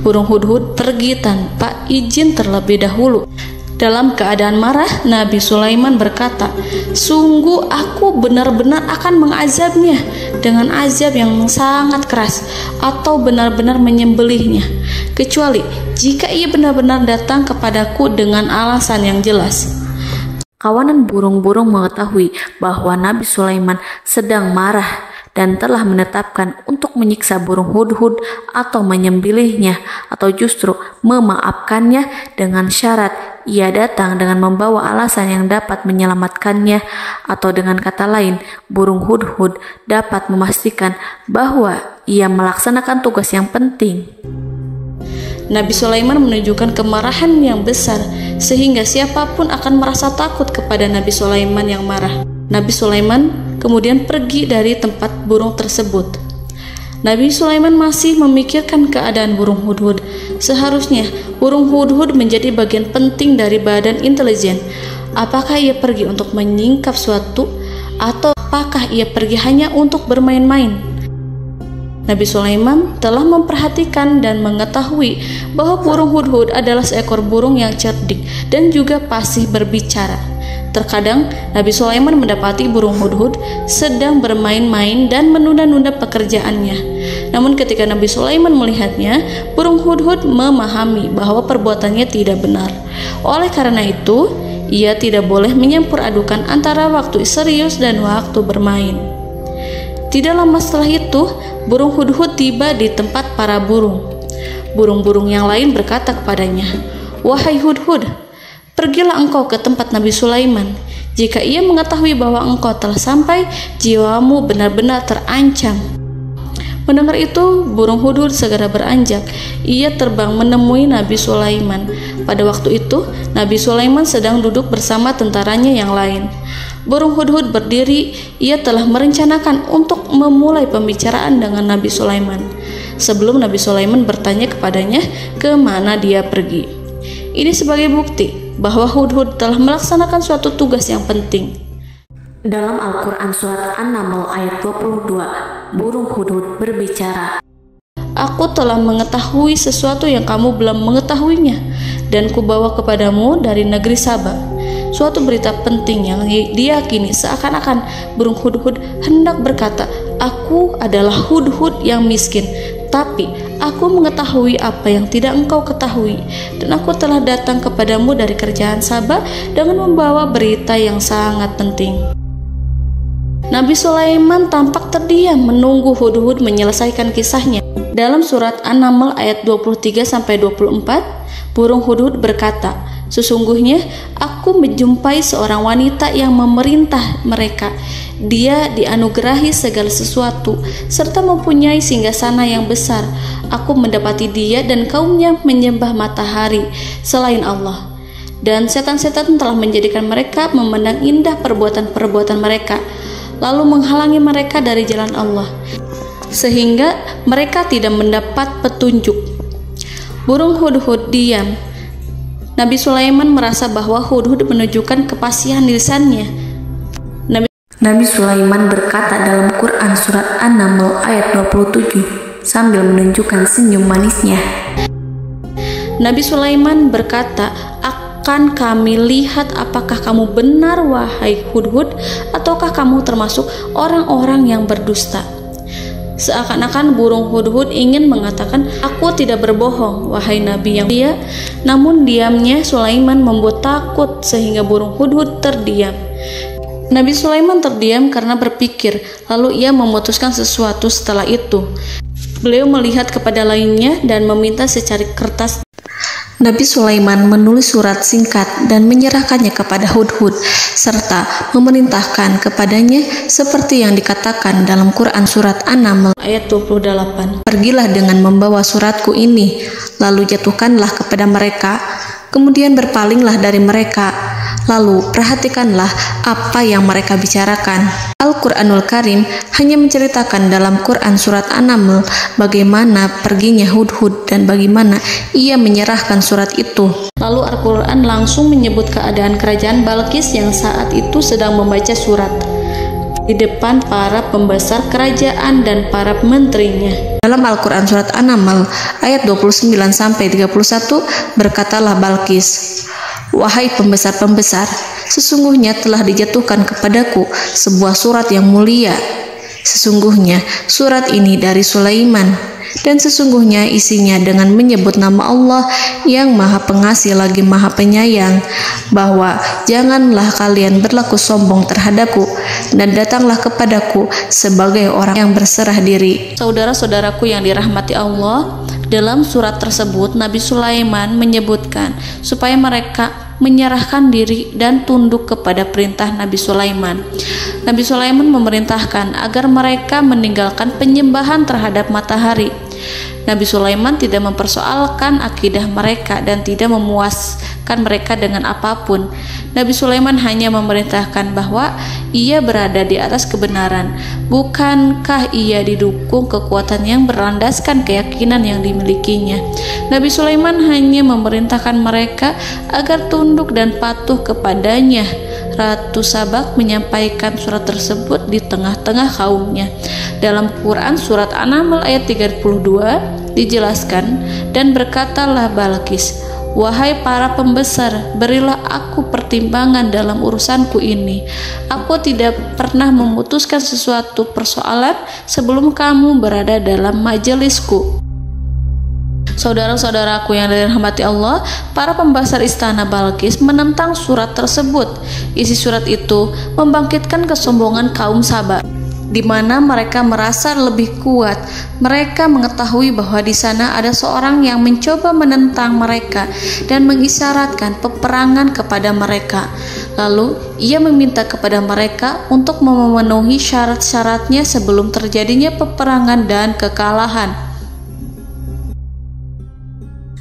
Speaker 2: Burung hudhud pergi tanpa izin terlebih dahulu. Dalam keadaan marah, Nabi Sulaiman berkata, "Sungguh aku benar-benar akan mengazabnya dengan azab yang sangat keras, atau benar-benar menyembelihnya, kecuali jika ia benar-benar datang kepadaku dengan alasan yang jelas."
Speaker 3: Kawanan burung-burung mengetahui bahwa Nabi Sulaiman sedang marah dan telah menetapkan untuk menyiksa burung hudhud atau menyembelihnya, atau justru memaafkannya dengan syarat ia datang dengan membawa alasan yang dapat menyelamatkannya, atau dengan kata lain, burung hudhud dapat memastikan bahwa ia melaksanakan tugas yang penting.
Speaker 2: Nabi Sulaiman menunjukkan kemarahan yang besar sehingga siapapun akan merasa takut kepada Nabi Sulaiman yang marah. Nabi Sulaiman kemudian pergi dari tempat burung tersebut. Nabi Sulaiman masih memikirkan keadaan burung hudhud. Seharusnya burung hudhud menjadi bagian penting dari badan intelijen. Apakah ia pergi untuk menyingkap suatu, atau apakah ia pergi hanya untuk bermain-main? Nabi Sulaiman telah memperhatikan dan mengetahui bahwa burung hudhud adalah seekor burung yang cerdik dan juga fasih berbicara. Terkadang Nabi Sulaiman mendapati burung hudhud sedang bermain-main dan menunda-nunda pekerjaannya. Namun ketika Nabi Sulaiman melihatnya, burung hudhud memahami bahwa perbuatannya tidak benar. Oleh karena itu, ia tidak boleh menyampur adukan antara waktu serius dan waktu bermain. Tidak lama setelah itu, burung hudhud tiba di tempat para burung. Burung-burung yang lain berkata kepadanya, "Wahai hudhud, pergilah engkau ke tempat Nabi Sulaiman. Jika ia mengetahui bahwa engkau telah sampai, jiwamu benar-benar terancam." Mendengar itu, burung hudhud segera beranjak. Ia terbang menemui Nabi Sulaiman. Pada waktu itu, Nabi Sulaiman sedang duduk bersama tentaranya yang lain. Burung hudhud berdiri. Ia telah merencanakan untuk memulai pembicaraan dengan Nabi Sulaiman sebelum Nabi Sulaiman bertanya kepadanya kemana dia pergi. Ini sebagai bukti bahwa hudhud telah melaksanakan suatu tugas yang penting.
Speaker 3: Dalam Al-Quran Surat An-Naml ayat 22, burung hudhud berbicara,
Speaker 2: "Aku telah mengetahui sesuatu yang kamu belum mengetahuinya, dan kubawa kepadamu dari negeri Saba suatu berita penting yang diyakini seakan-akan burung hudhud hendak berkata, 'Aku adalah hudhud yang miskin, tapi aku mengetahui apa yang tidak engkau ketahui, dan aku telah datang kepadamu dari kerajaan Saba dengan membawa berita yang sangat penting.'" Nabi Sulaiman tampak terdiam menunggu hudhud menyelesaikan kisahnya. Dalam surat An-Naml ayat 23-24, burung hudhud berkata, Sesungguhnya aku menjumpai seorang wanita yang memerintah mereka. Dia dianugerahi segala sesuatu serta mempunyai singgasana yang besar. Aku mendapati dia dan kaumnya menyembah matahari selain Allah. Dan setan-setan telah menjadikan mereka memandang indah perbuatan-perbuatan mereka, lalu menghalangi mereka dari jalan Allah, sehingga mereka tidak mendapat petunjuk. Burung hudhud diam. Nabi Sulaiman merasa bahwa hudhud menunjukkan kepasihan lisannya.
Speaker 3: Nabi Sulaiman berkata dalam Quran surat An-Naml ayat 27 sambil menunjukkan senyum manisnya.
Speaker 2: Nabi Sulaiman berkata, "Akan kami lihat apakah kamu benar wahai hudhud, ataukah kamu termasuk orang-orang yang berdusta." Seakan-akan burung hudhud ingin mengatakan, "Aku tidak berbohong, wahai Nabi yang mulia." Namun diamnya Sulaiman membuat takut sehingga burung hudhud terdiam. Nabi Sulaiman terdiam karena berpikir, lalu ia memutuskan sesuatu setelah itu. Beliau melihat kepada lainnya dan meminta secari kertas.
Speaker 3: Nabi Sulaiman menulis surat singkat dan menyerahkannya kepada hudhud serta memerintahkan kepadanya seperti yang dikatakan dalam Quran surat An-Naml
Speaker 2: ayat 28.
Speaker 3: "Pergilah dengan membawa suratku ini, lalu jatuhkanlah kepada mereka, kemudian berpalinglah dari mereka, lalu perhatikanlah apa yang mereka bicarakan." Al-Quranul Karim hanya menceritakan dalam Quran surat An-Naml bagaimana perginya hudhud dan bagaimana ia menyerahkan surat itu.
Speaker 2: Lalu Al-Quran langsung menyebut keadaan kerajaan Balqis yang saat itu sedang membaca surat di depan para pembesar kerajaan dan para menterinya.
Speaker 3: Dalam Al-Quran surat An-Naml ayat 29-31 berkatalah Balqis, "Wahai pembesar-pembesar, sesungguhnya telah dijatuhkan kepadaku sebuah surat yang mulia. Sesungguhnya surat ini dari Sulaiman, dan sesungguhnya isinya dengan menyebut nama Allah yang Maha Pengasih lagi Maha Penyayang, bahwa janganlah kalian berlaku sombong terhadapku, dan datanglah kepadaku sebagai orang yang berserah diri."
Speaker 2: Saudara-saudaraku yang dirahmati Allah, dalam surat tersebut Nabi Sulaiman menyebutkan supaya mereka menyerahkan diri dan tunduk kepada perintah Nabi Sulaiman. Nabi Sulaiman memerintahkan agar mereka meninggalkan penyembahan terhadap matahari. Nabi Sulaiman tidak mempersoalkan akidah mereka dan tidak memuaskan mereka dengan apapun. Nabi Sulaiman hanya memerintahkan bahwa ia berada di atas kebenaran. Bukankah ia didukung kekuatan yang berlandaskan keyakinan yang dimilikinya? Nabi Sulaiman hanya memerintahkan mereka agar tunduk dan patuh kepadanya. Ratu Sabak menyampaikan surat tersebut di tengah-tengah kaumnya. Dalam Quran surat An-Naml ayat 32 dijelaskan, "Dan berkatalah Balqis, wahai para pembesar, berilah aku pertimbangan dalam urusanku ini. Aku tidak pernah memutuskan sesuatu persoalan sebelum kamu berada dalam majelisku." Saudara-saudaraku yang dirahmati Allah, para pembesar istana Balqis menentang surat tersebut. Isi surat itu membangkitkan kesombongan kaum Sabak, di mana mereka merasa lebih kuat. Mereka mengetahui bahwa di sana ada seorang yang mencoba menentang mereka dan mengisyaratkan peperangan kepada mereka. Lalu ia meminta kepada mereka untuk memenuhi syarat-syaratnya sebelum terjadinya peperangan dan kekalahan.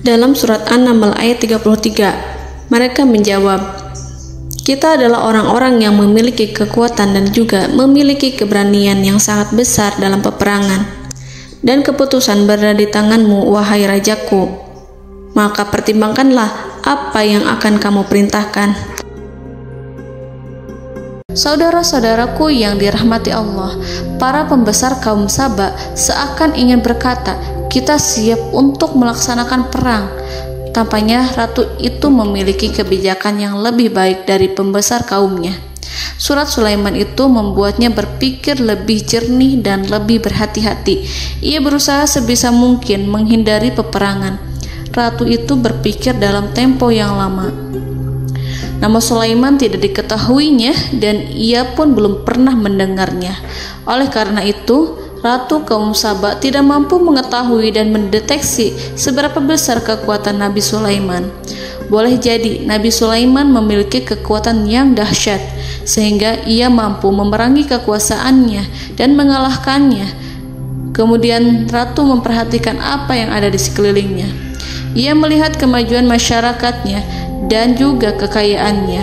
Speaker 2: Dalam surat An-Naml ayat 33, mereka menjawab, "Kita adalah orang-orang yang memiliki kekuatan dan juga memiliki keberanian yang sangat besar dalam peperangan. Dan keputusan berada di tanganmu, wahai rajaku. Maka pertimbangkanlah apa yang akan kamu perintahkan." Saudara-saudaraku yang dirahmati Allah, para pembesar kaum Sabak seakan ingin berkata, "Kita siap untuk melaksanakan perang." Tampaknya ratu itu memiliki kebijakan yang lebih baik dari pembesar kaumnya. Surat Sulaiman itu membuatnya berpikir lebih jernih dan lebih berhati-hati. Ia berusaha sebisa mungkin menghindari peperangan. Ratu itu berpikir dalam tempo yang lama. Nama Sulaiman tidak diketahuinya dan ia pun belum pernah mendengarnya. Oleh karena itu, Ratu kaum Sabak tidak mampu mengetahui dan mendeteksi seberapa besar kekuatan Nabi Sulaiman. boleh jadi Nabi Sulaiman memiliki kekuatan yang dahsyat sehingga ia mampu memerangi kekuasaannya dan mengalahkannya. Kemudian ratu memperhatikan apa yang ada di sekelilingnya. Ia melihat kemajuan masyarakatnya dan juga kekayaannya.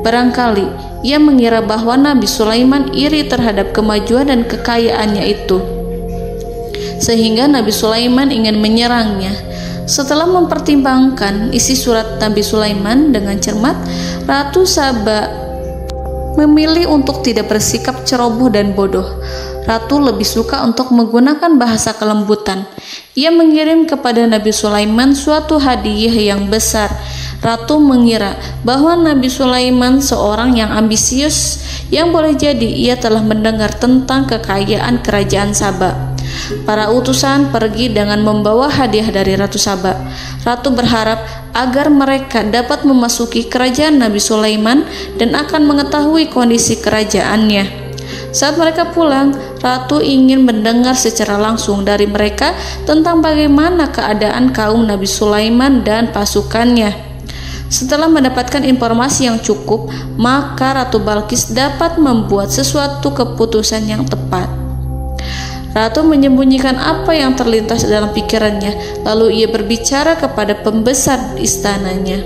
Speaker 2: Barangkali ia mengira bahwa Nabi Sulaiman iri terhadap kemajuan dan kekayaannya itu, sehingga Nabi Sulaiman ingin menyerangnya. Setelah mempertimbangkan isi surat Nabi Sulaiman dengan cermat, Ratu Saba memilih untuk tidak bersikap ceroboh dan bodoh. Ratu lebih suka untuk menggunakan bahasa kelembutan. Ia mengirim kepada Nabi Sulaiman suatu hadiah yang besar. Ratu mengira bahwa Nabi Sulaiman seorang yang ambisius, yang boleh jadi ia telah mendengar tentang kekayaan kerajaan Saba. Para utusan pergi dengan membawa hadiah dari Ratu Saba. Ratu berharap agar mereka dapat memasuki kerajaan Nabi Sulaiman dan akan mengetahui kondisi kerajaannya. Saat mereka pulang, Ratu ingin mendengar secara langsung dari mereka tentang bagaimana keadaan kaum Nabi Sulaiman dan pasukannya. Setelah mendapatkan informasi yang cukup, maka Ratu Balqis dapat membuat sesuatu keputusan yang tepat. Ratu menyembunyikan apa yang terlintas dalam pikirannya, lalu ia berbicara kepada pembesar istananya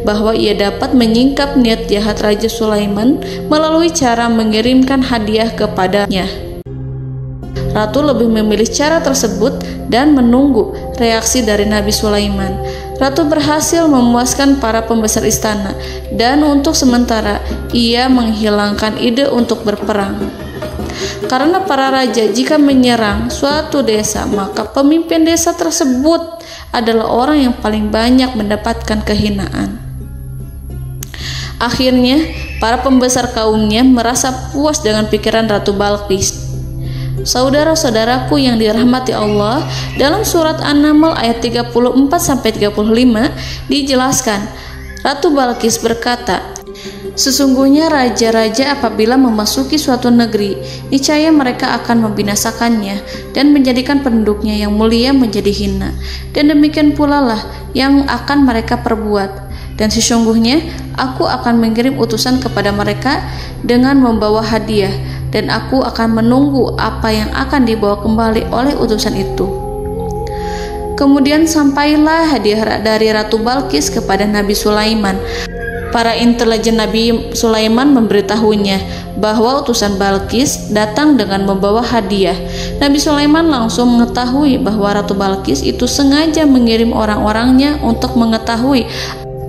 Speaker 2: bahwa ia dapat menyingkap niat jahat Raja Sulaiman melalui cara mengirimkan hadiah kepadanya. Ratu lebih memilih cara tersebut dan menunggu reaksi dari Nabi Sulaiman. Ratu berhasil memuaskan para pembesar istana, dan untuk sementara ia menghilangkan ide untuk berperang. Karena para raja jika menyerang suatu desa, maka pemimpin desa tersebut adalah orang yang paling banyak mendapatkan kehinaan. Akhirnya, para pembesar kaumnya merasa puas dengan pikiran Ratu Balqis. Saudara-saudaraku yang dirahmati Allah, dalam surat An-Naml ayat 34-35 dijelaskan, Ratu Balqis berkata, "Sesungguhnya raja-raja apabila memasuki suatu negeri, niscaya mereka akan membinasakannya dan menjadikan penduduknya yang mulia menjadi hina. Dan demikian pula lah yang akan mereka perbuat. Dan sesungguhnya aku akan mengirim utusan kepada mereka dengan membawa hadiah, dan aku akan menunggu apa yang akan dibawa kembali oleh utusan itu." Kemudian sampailah hadiah dari Ratu Balqis kepada Nabi Sulaiman. Para intelijen Nabi Sulaiman memberitahunya bahwa utusan Balqis datang dengan membawa hadiah. Nabi Sulaiman langsung mengetahui bahwa Ratu Balqis itu sengaja mengirim orang-orangnya untuk mengetahui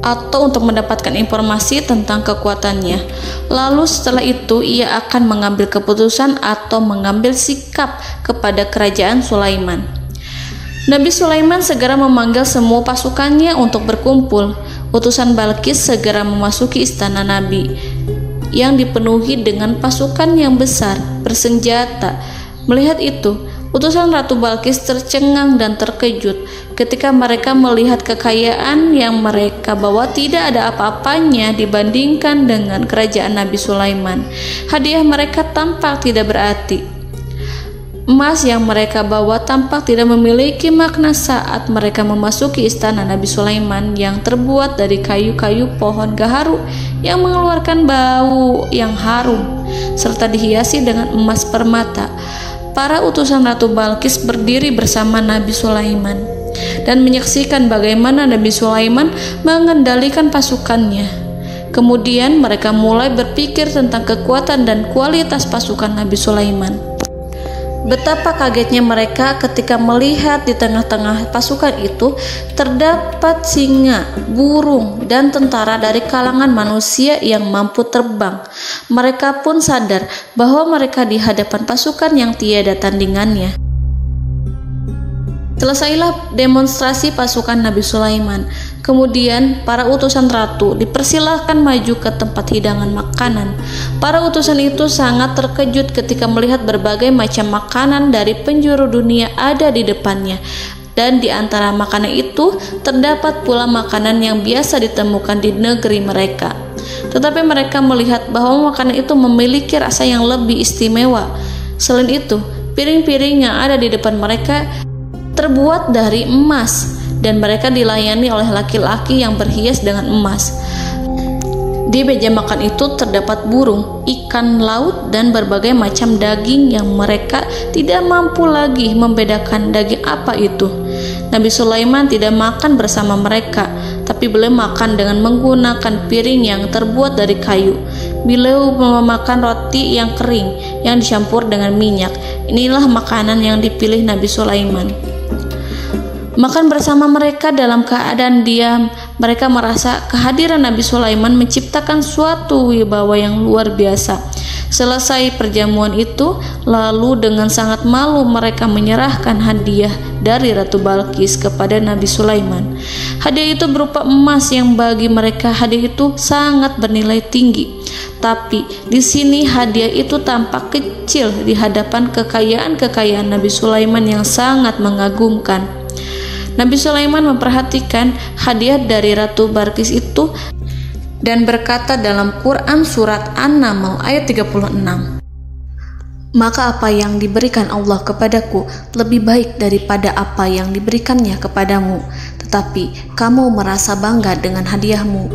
Speaker 2: atau untuk mendapatkan informasi tentang kekuatannya. Lalu setelah itu ia akan mengambil keputusan atau mengambil sikap kepada kerajaan Sulaiman. Nabi Sulaiman segera memanggil semua pasukannya untuk berkumpul. Utusan Balqis segera memasuki istana Nabi yang dipenuhi dengan pasukan yang besar bersenjata. Melihat itu, utusan Ratu Balqis tercengang dan terkejut ketika mereka melihat kekayaan yang mereka bawa tidak ada apa-apanya dibandingkan dengan kerajaan Nabi Sulaiman. Hadiah mereka tampak tidak berarti. Emas yang mereka bawa tampak tidak memiliki makna saat mereka memasuki istana Nabi Sulaiman yang terbuat dari kayu-kayu pohon gaharu yang mengeluarkan bau yang harum serta dihiasi dengan emas permata. Para utusan Ratu Balqis berdiri bersama Nabi Sulaiman dan menyaksikan bagaimana Nabi Sulaiman mengendalikan pasukannya. Kemudian mereka mulai berpikir tentang kekuatan dan kualitas pasukan Nabi Sulaiman. Betapa kagetnya mereka ketika melihat di tengah-tengah pasukan itu terdapat singa, burung, dan tentara dari kalangan manusia yang mampu terbang. Mereka pun sadar bahwa mereka di hadapan pasukan yang tiada tandingannya. Selesailah demonstrasi pasukan Nabi Sulaiman. Kemudian para utusan ratu dipersilahkan maju ke tempat hidangan makanan. Para utusan itu sangat terkejut ketika melihat berbagai macam makanan dari penjuru dunia ada di depannya. Dan di antara makanan itu terdapat pula makanan yang biasa ditemukan di negeri mereka. Tetapi mereka melihat bahwa makanan itu memiliki rasa yang lebih istimewa. Selain itu, piring-piring yang ada di depan mereka terbuat dari emas dan mereka dilayani oleh laki-laki yang berhias dengan emas. Di meja makan itu terdapat burung, ikan laut, dan berbagai macam daging yang mereka tidak mampu lagi membedakan daging apa itu. Nabi Sulaiman tidak makan bersama mereka, tapi beliau makan dengan menggunakan piring yang terbuat dari kayu. Beliau memakan roti yang kering yang dicampur dengan minyak. Inilah makanan yang dipilih Nabi Sulaiman. Makan bersama mereka dalam keadaan diam, mereka merasa kehadiran Nabi Sulaiman menciptakan suatu wibawa yang luar biasa. Selesai perjamuan itu, lalu dengan sangat malu mereka menyerahkan hadiah dari Ratu Balqis kepada Nabi Sulaiman. Hadiah itu berupa emas yang bagi mereka hadiah itu sangat bernilai tinggi. Tapi di sini hadiah itu tampak kecil di hadapan kekayaan Nabi Sulaiman yang sangat mengagumkan. Nabi Sulaiman memperhatikan hadiah dari Ratu Balqis itu dan berkata dalam Quran surat An-Naml ayat 36, "Maka apa yang diberikan Allah kepadaku lebih baik daripada apa yang diberikannya kepadamu, tetapi kamu merasa bangga dengan hadiahmu."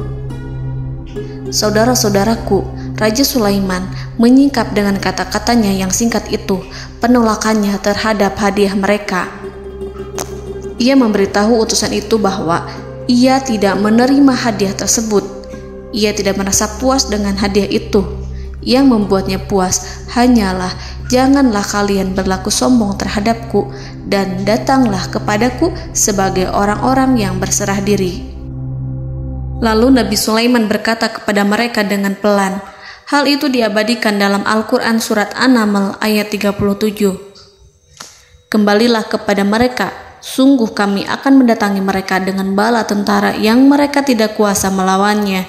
Speaker 2: Saudara-saudaraku, Raja Sulaiman menyingkap dengan kata-katanya yang singkat itu penolakannya terhadap hadiah mereka. Ia memberitahu utusan itu bahwa ia tidak menerima hadiah tersebut. Ia tidak merasa puas dengan hadiah itu. Yang membuatnya puas hanyalah, janganlah kalian berlaku sombong terhadapku dan datanglah kepadaku sebagai orang-orang yang berserah diri. Lalu Nabi Sulaiman berkata kepada mereka dengan pelan. Hal itu diabadikan dalam Al-Quran surat An-Naml ayat 37. "Kembalilah kepada mereka, sungguh kami akan mendatangi mereka dengan bala tentara yang mereka tidak kuasa melawannya.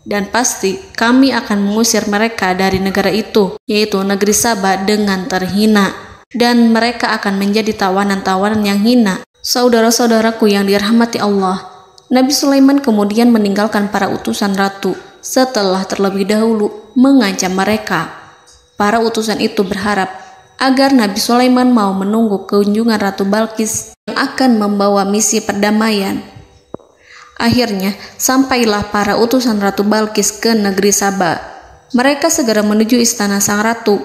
Speaker 2: Dan pasti kami akan mengusir mereka dari negara itu, yaitu negeri Saba, dengan terhina. Dan mereka akan menjadi tawanan-tawanan yang hina." Saudara-saudaraku yang dirahmati Allah, Nabi Sulaiman kemudian meninggalkan para utusan ratu setelah terlebih dahulu mengancam mereka. Para utusan itu berharap agar Nabi Sulaiman mau menunggu kunjungan Ratu Balqis yang akan membawa misi perdamaian. Akhirnya, sampailah para utusan Ratu Balqis ke negeri Saba. Mereka segera menuju istana sang ratu.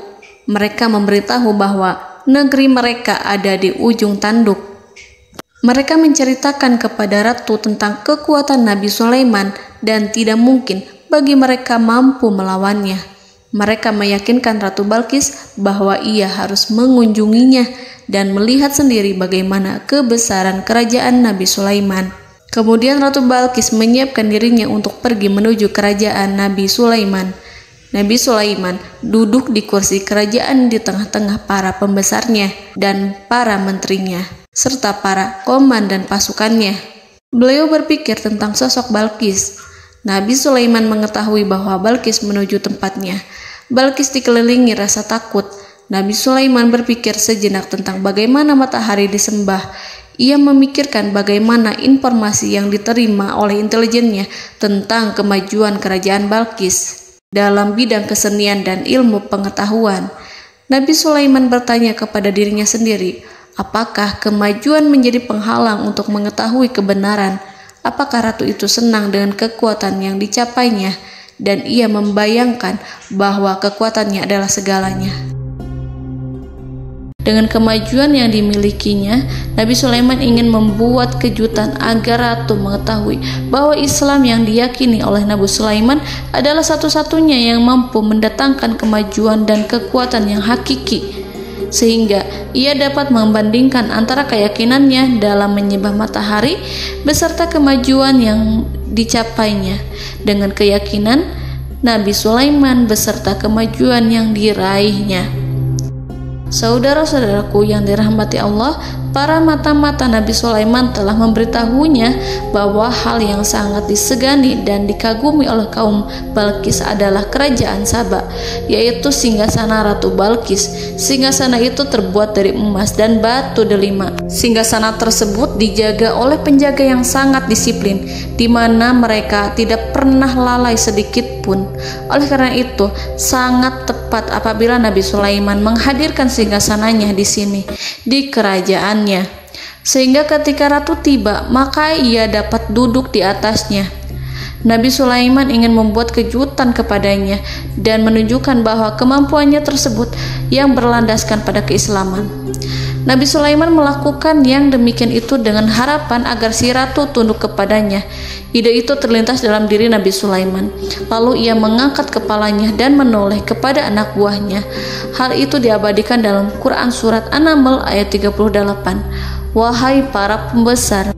Speaker 2: Mereka memberitahu bahwa negeri mereka ada di ujung tanduk. Mereka menceritakan kepada ratu tentang kekuatan Nabi Sulaiman dan tidak mungkin bagi mereka mampu melawannya. Mereka meyakinkan Ratu Balqis bahwa ia harus mengunjunginya dan melihat sendiri bagaimana kebesaran kerajaan Nabi Sulaiman. Kemudian Ratu Balqis menyiapkan dirinya untuk pergi menuju kerajaan Nabi Sulaiman. Nabi Sulaiman duduk di kursi kerajaan di tengah-tengah para pembesarnya dan para menterinya, serta para komandan pasukannya. Beliau berpikir tentang sosok Balqis. Nabi Sulaiman mengetahui bahwa Balqis menuju tempatnya. Balqis dikelilingi rasa takut. Nabi Sulaiman berpikir sejenak tentang bagaimana matahari disembah. Ia memikirkan bagaimana informasi yang diterima oleh intelijennya tentang kemajuan kerajaan Balqis dalam bidang kesenian dan ilmu pengetahuan. Nabi Sulaiman bertanya kepada dirinya sendiri, apakah kemajuan menjadi penghalang untuk mengetahui kebenaran? Apakah ratu itu senang dengan kekuatan yang dicapainya? Dan ia membayangkan bahwa kekuatannya adalah segalanya. Dengan kemajuan yang dimilikinya, Nabi Sulaiman ingin membuat kejutan agar ratu mengetahui bahwa Islam yang diyakini oleh Nabi Sulaiman adalah satu-satunya yang mampu mendatangkan kemajuan dan kekuatan yang hakiki, sehingga ia dapat membandingkan antara keyakinannya dalam menyembah matahari beserta kemajuan yang dicapainya dengan keyakinan Nabi Sulaiman beserta kemajuan yang diraihnya. Saudara-saudaraku yang dirahmati Allah, para mata-mata Nabi Sulaiman telah memberitahunya bahwa hal yang sangat disegani dan dikagumi oleh kaum Balqis adalah kerajaan Saba, yaitu singgasana Ratu Balqis. Singgasana itu terbuat dari emas dan batu delima. Singgasana tersebut dijaga oleh penjaga yang sangat disiplin, di mana mereka tidak pernah lalai sedikit pun. Oleh karena itu, sangat tepat apabila Nabi Sulaiman menghadirkan singgasananya di sini, di kerajaannya. sehingga ketika ratu tiba, maka ia dapat duduk di atasnya. Nabi Sulaiman ingin membuat kejutan kepadanya dan menunjukkan bahwa kemampuannya tersebut yang berlandaskan pada keislaman. Nabi Sulaiman melakukan yang demikian itu dengan harapan agar si ratu tunduk kepadanya. Ide itu terlintas dalam diri Nabi Sulaiman. Lalu ia mengangkat kepalanya dan menoleh kepada anak buahnya. Hal itu diabadikan dalam Quran Surat An-Naml ayat 38. Wahai para pembesar,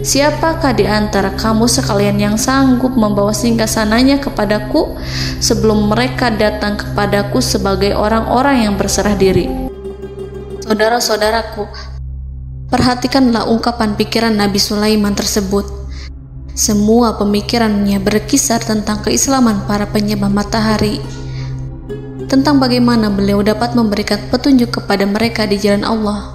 Speaker 2: siapakah di antara kamu sekalian yang sanggup membawa singgasananya kepadaku sebelum mereka datang kepadaku sebagai orang-orang yang berserah diri? Saudara-saudaraku, perhatikanlah ungkapan pikiran Nabi Sulaiman tersebut. Semua pemikirannya berkisar tentang keislaman para penyembah matahari, tentang bagaimana beliau dapat memberikan petunjuk kepada mereka di jalan Allah.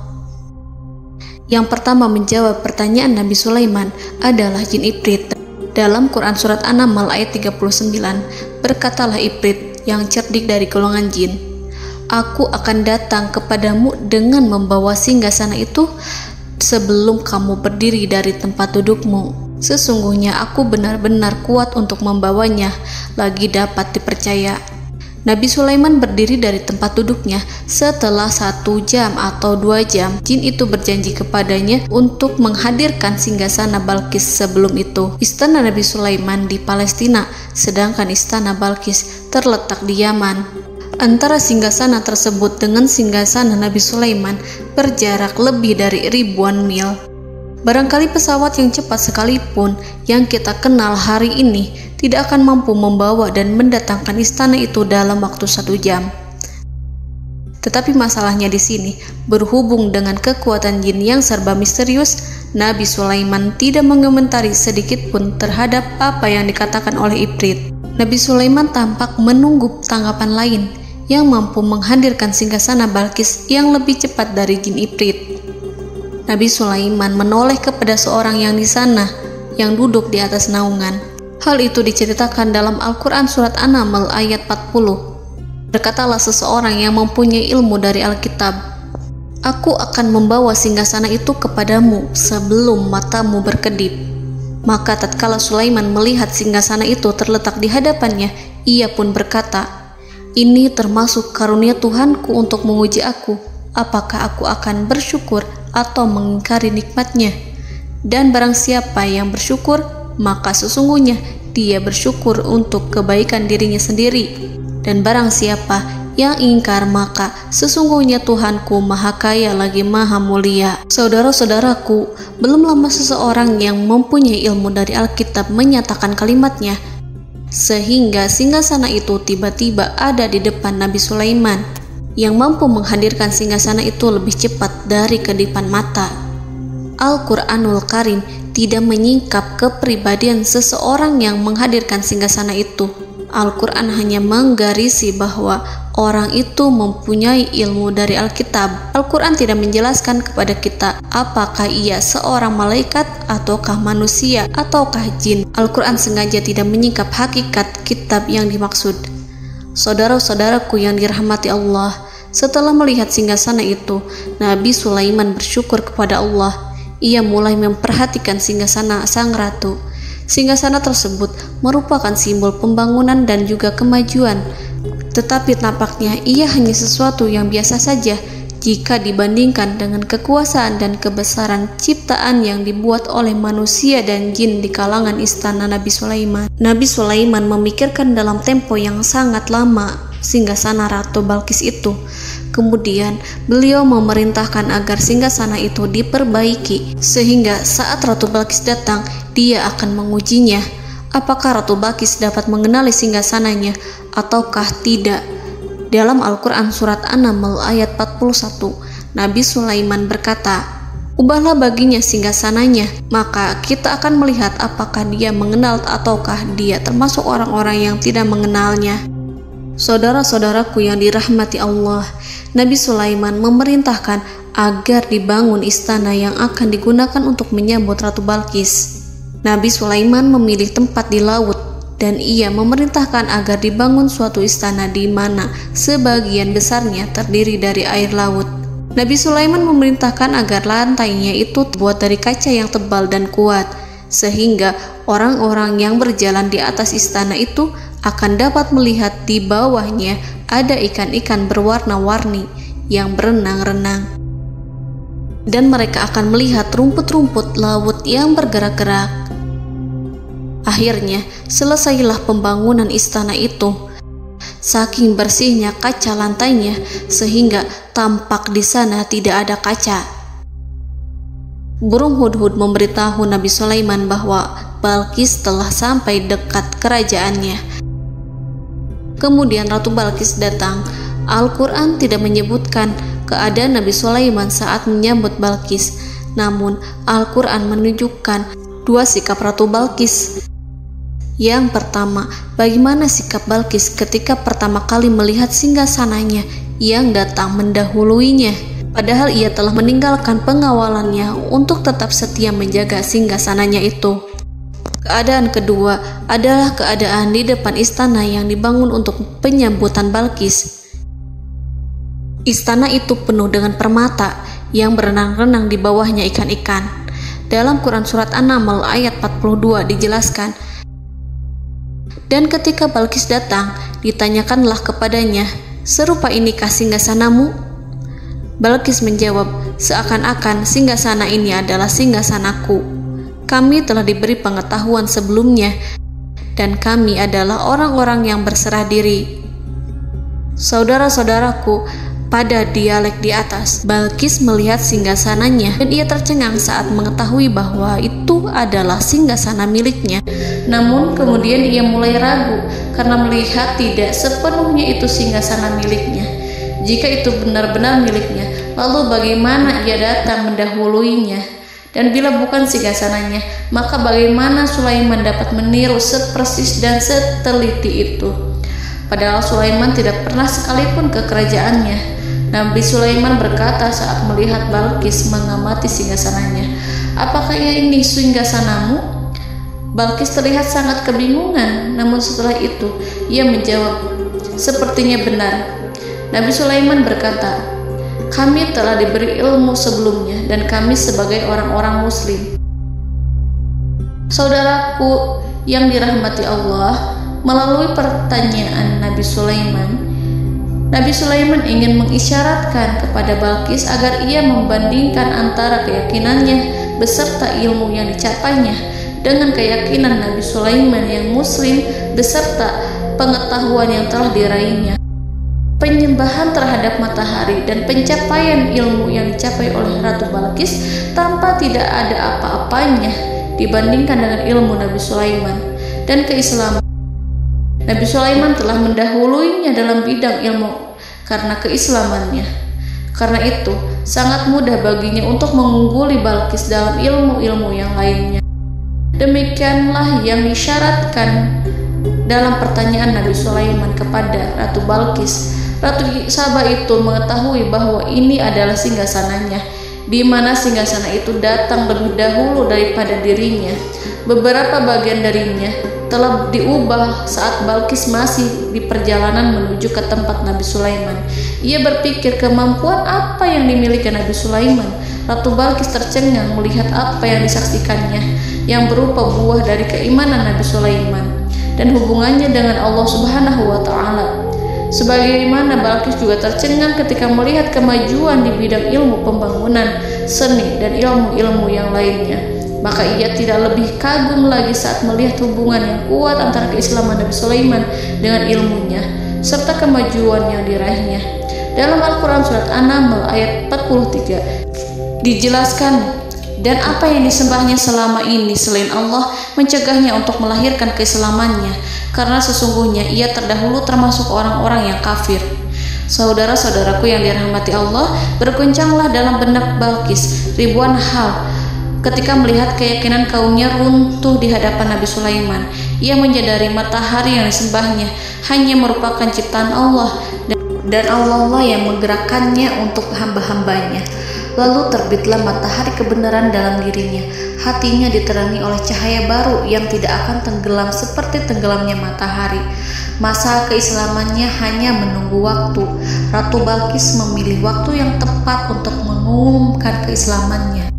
Speaker 2: Yang pertama menjawab pertanyaan Nabi Sulaiman adalah jin Ifrit. Dalam Quran Surat An-Naml ayat 39, berkatalah Ifrit yang cerdik dari golongan jin, "Aku akan datang kepadamu dengan membawa singgasana itu sebelum kamu berdiri dari tempat dudukmu. Sesungguhnya aku benar-benar kuat untuk membawanya, lagi dapat dipercaya." Nabi Sulaiman berdiri dari tempat duduknya. Setelah 1 jam atau 2 jam, jin itu berjanji kepadanya untuk menghadirkan singgasana Balkis. Sebelum itu, istana Nabi Sulaiman di Palestina, sedangkan istana Balkis terletak di Yaman. Antara singgasana tersebut dengan singgasana Nabi Sulaiman berjarak lebih dari ribuan mil. Barangkali pesawat yang cepat sekalipun yang kita kenal hari ini tidak akan mampu membawa dan mendatangkan istana itu dalam waktu 1 jam. Tetapi masalahnya di sini, berhubung dengan kekuatan jin yang serba misterius, Nabi Sulaiman tidak mengomentari sedikit pun terhadap apa yang dikatakan oleh Ifrit. Nabi Sulaiman tampak menunggu tanggapan lain yang mampu menghadirkan singgasana Balkis yang lebih cepat dari jin Ifrit. Nabi Sulaiman menoleh kepada seorang yang di sana, yang duduk di atas naungan. Hal itu diceritakan dalam Al-Quran Surat An-Naml ayat 40. Berkatalah seseorang yang mempunyai ilmu dari Alkitab, "Aku akan membawa singgasana itu kepadamu sebelum matamu berkedip." Maka tatkala Sulaiman melihat singgasana itu terletak di hadapannya, ia pun berkata, "Ini termasuk karunia Tuhanku untuk menguji aku. Apakah aku akan bersyukur atau mengingkari nikmatnya? Dan barang siapa yang bersyukur, maka sesungguhnya dia bersyukur untuk kebaikan dirinya sendiri. Dan barang siapa yang ingkar, maka sesungguhnya Tuhanku maha kaya lagi maha mulia." Saudara-saudaraku, belum lama seseorang yang mempunyai ilmu dari Alkitab menyatakan kalimatnya, sehingga singgasana itu tiba-tiba ada di depan Nabi Sulaiman, yang mampu menghadirkan singgasana itu lebih cepat dari kedipan mata. Al-Quranul Karim tidak menyingkap kepribadian seseorang yang menghadirkan singgasana itu. Al-Quran hanya menggarisi bahwa orang itu mempunyai ilmu dari Alkitab. Al-Quran tidak menjelaskan kepada kita apakah ia seorang malaikat ataukah manusia ataukah jin. Al-Quran sengaja tidak menyingkap hakikat kitab yang dimaksud. Saudara-saudaraku yang dirahmati Allah, setelah melihat singgasana itu, Nabi Sulaiman bersyukur kepada Allah. Ia mulai memperhatikan singgasana sang ratu. Singgasana tersebut merupakan simbol pembangunan dan juga kemajuan, tetapi tampaknya ia hanya sesuatu yang biasa saja jika dibandingkan dengan kekuasaan dan kebesaran ciptaan yang dibuat oleh manusia dan jin di kalangan istana Nabi Sulaiman. Nabi Sulaiman memikirkan dalam tempo yang sangat lama singgasana Ratu Balkis itu. Kemudian beliau memerintahkan agar singgasana itu diperbaiki, sehingga saat Ratu Balkis datang, dia akan mengujinya. Apakah Ratu Balkis dapat mengenali singgasananya ataukah tidak? Dalam Al-Quran Surat An-Naml ayat 41, Nabi Sulaiman berkata, "Ubahlah baginya singgasananya, maka kita akan melihat apakah dia mengenal ataukah dia termasuk orang-orang yang tidak mengenalnya." Saudara-saudaraku yang dirahmati Allah, Nabi Sulaiman memerintahkan agar dibangun istana yang akan digunakan untuk menyambut Ratu Balkis. Nabi Sulaiman memilih tempat di laut, dan ia memerintahkan agar dibangun suatu istana di mana sebagian besarnya terdiri dari air laut. Nabi Sulaiman memerintahkan agar lantainya itu terbuat dari kaca yang tebal dan kuat, sehingga orang-orang yang berjalan di atas istana itu akan dapat melihat di bawahnya ada ikan-ikan berwarna-warni yang berenang-renang. Dan mereka akan melihat rumput-rumput laut yang bergerak-gerak. Akhirnya, selesailah pembangunan istana itu. Saking bersihnya kaca lantainya, sehingga tampak di sana tidak ada kaca. Burung hudhud memberitahu Nabi Sulaiman bahwa Balqis telah sampai dekat kerajaannya. Kemudian Ratu Balqis datang. Al-Quran tidak menyebutkan keadaan Nabi Sulaiman saat menyambut Balqis, namun Al-Quran menunjukkan dua sikap Ratu Balqis. Yang pertama, bagaimana sikap Balqis ketika pertama kali melihat singgasananya yang datang mendahuluinya, padahal ia telah meninggalkan pengawalannya untuk tetap setia menjaga singgasananya itu. Keadaan kedua adalah keadaan di depan istana yang dibangun untuk penyambutan Balqis. Istana itu penuh dengan permata yang berenang-renang di bawahnya ikan-ikan. Dalam Quran Surat An-Naml ayat 42 dijelaskan, dan ketika Balqis datang, ditanyakanlah kepadanya, "Serupa inikah singgasanamu?" Balqis menjawab, "Seakan-akan singgasana ini adalah singgasanaku. Kami telah diberi pengetahuan sebelumnya, dan kami adalah orang-orang yang berserah diri." Saudara-saudaraku, pada dialek di atas, Balqis melihat singgasananya dan ia tercengang saat mengetahui bahwa itu adalah singgasana miliknya. Namun kemudian ia mulai ragu karena melihat tidak sepenuhnya itu singgasana miliknya. Jika itu benar-benar miliknya, lalu bagaimana ia datang mendahuluinya? Dan bila bukan singgasananya, maka bagaimana Sulaiman dapat meniru sepersis dan seteliti itu? Padahal Sulaiman tidak pernah sekalipun ke kerajaannya. Nabi Sulaiman berkata saat melihat Balqis mengamati singgasananya, "Apakah ini singgasanamu?" Balqis terlihat sangat kebingungan, namun setelah itu ia menjawab, "Sepertinya benar." Nabi Sulaiman berkata, "Kami telah diberi ilmu sebelumnya dan kami sebagai orang-orang muslim." Saudaraku yang dirahmati Allah, melalui pertanyaan Nabi Sulaiman ingin mengisyaratkan kepada Balqis agar ia membandingkan antara keyakinannya beserta ilmu yang dicapainya dengan keyakinan Nabi Sulaiman yang muslim beserta pengetahuan yang telah diraihnya. Penyembahan terhadap matahari dan pencapaian ilmu yang dicapai oleh Ratu Balqis tanpa tidak ada apa-apanya dibandingkan dengan ilmu Nabi Sulaiman dan keislaman. Nabi Sulaiman telah mendahuluinya dalam bidang ilmu karena keislamannya. Karena itu, sangat mudah baginya untuk mengungguli Balqis dalam ilmu-ilmu yang lainnya. Demikianlah yang disyaratkan dalam pertanyaan Nabi Sulaiman kepada Ratu Balqis. Ratu Saba itu mengetahui bahwa ini adalah singgasananya, di mana singgasana itu datang lebih dahulu daripada dirinya. Beberapa bagian darinya telah diubah saat Balqis masih di perjalanan menuju ke tempat Nabi Sulaiman. Ia berpikir kemampuan apa yang dimiliki Nabi Sulaiman. Ratu Balqis tercengang melihat apa yang disaksikannya, yang berupa buah dari keimanan Nabi Sulaiman dan hubungannya dengan Allah Subhanahu wa Ta'ala. Sebagaimana Balqis juga tercengang ketika melihat kemajuan di bidang ilmu pembangunan, seni, dan ilmu-ilmu yang lainnya. Maka ia tidak lebih kagum lagi saat melihat hubungan yang kuat antara keislaman Nabi Sulaiman dengan ilmunya serta kemajuan yang diraihnya. Dalam Al-Quran Surat An-Naml ayat 43 dijelaskan, dan apa yang disembahnya selama ini selain Allah mencegahnya untuk melahirkan keislamannya, karena sesungguhnya ia terdahulu termasuk orang-orang yang kafir. Saudara-saudaraku yang dirahmati Allah, berguncanglah dalam benak Balqis ribuan hal ketika melihat keyakinan kaumnya runtuh di hadapan Nabi Sulaiman. Ia menyadari matahari yang disembahnya hanya merupakan ciptaan Allah, dan Allah lah yang menggerakkannya untuk hamba-hambanya. Lalu terbitlah matahari kebenaran dalam dirinya. Hatinya diterangi oleh cahaya baru yang tidak akan tenggelam seperti tenggelamnya matahari. Masa keislamannya hanya menunggu waktu. Ratu Balqis memilih waktu yang tepat untuk mengumumkan keislamannya.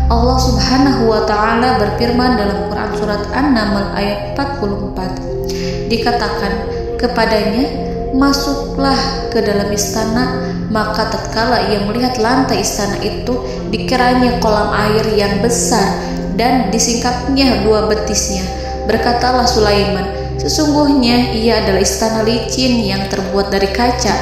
Speaker 2: Allah Subhanahu wa Ta'ala berfirman dalam Quran Surat An-Naml ayat 44. Dikatakan kepadanya, masuklah ke dalam istana. Maka tatkala ia melihat lantai istana itu, dikiranya kolam air yang besar dan disingkapnya 2 betisnya. Berkatalah Sulaiman, sesungguhnya ia adalah istana licin yang terbuat dari kaca.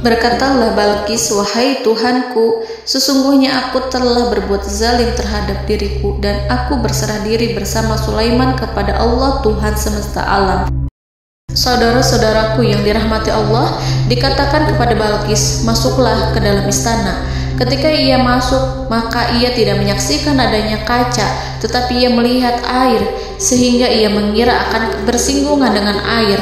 Speaker 2: Berkatalah Balqis, wahai Tuhanku, sesungguhnya aku telah berbuat zalim terhadap diriku dan aku berserah diri bersama Sulaiman kepada Allah Tuhan semesta alam. Saudara-saudaraku yang dirahmati Allah, dikatakan kepada Balqis, masuklah ke dalam istana. Ketika ia masuk, maka ia tidak menyaksikan adanya kaca, tetapi ia melihat air, sehingga ia mengira akan bersinggungan dengan air.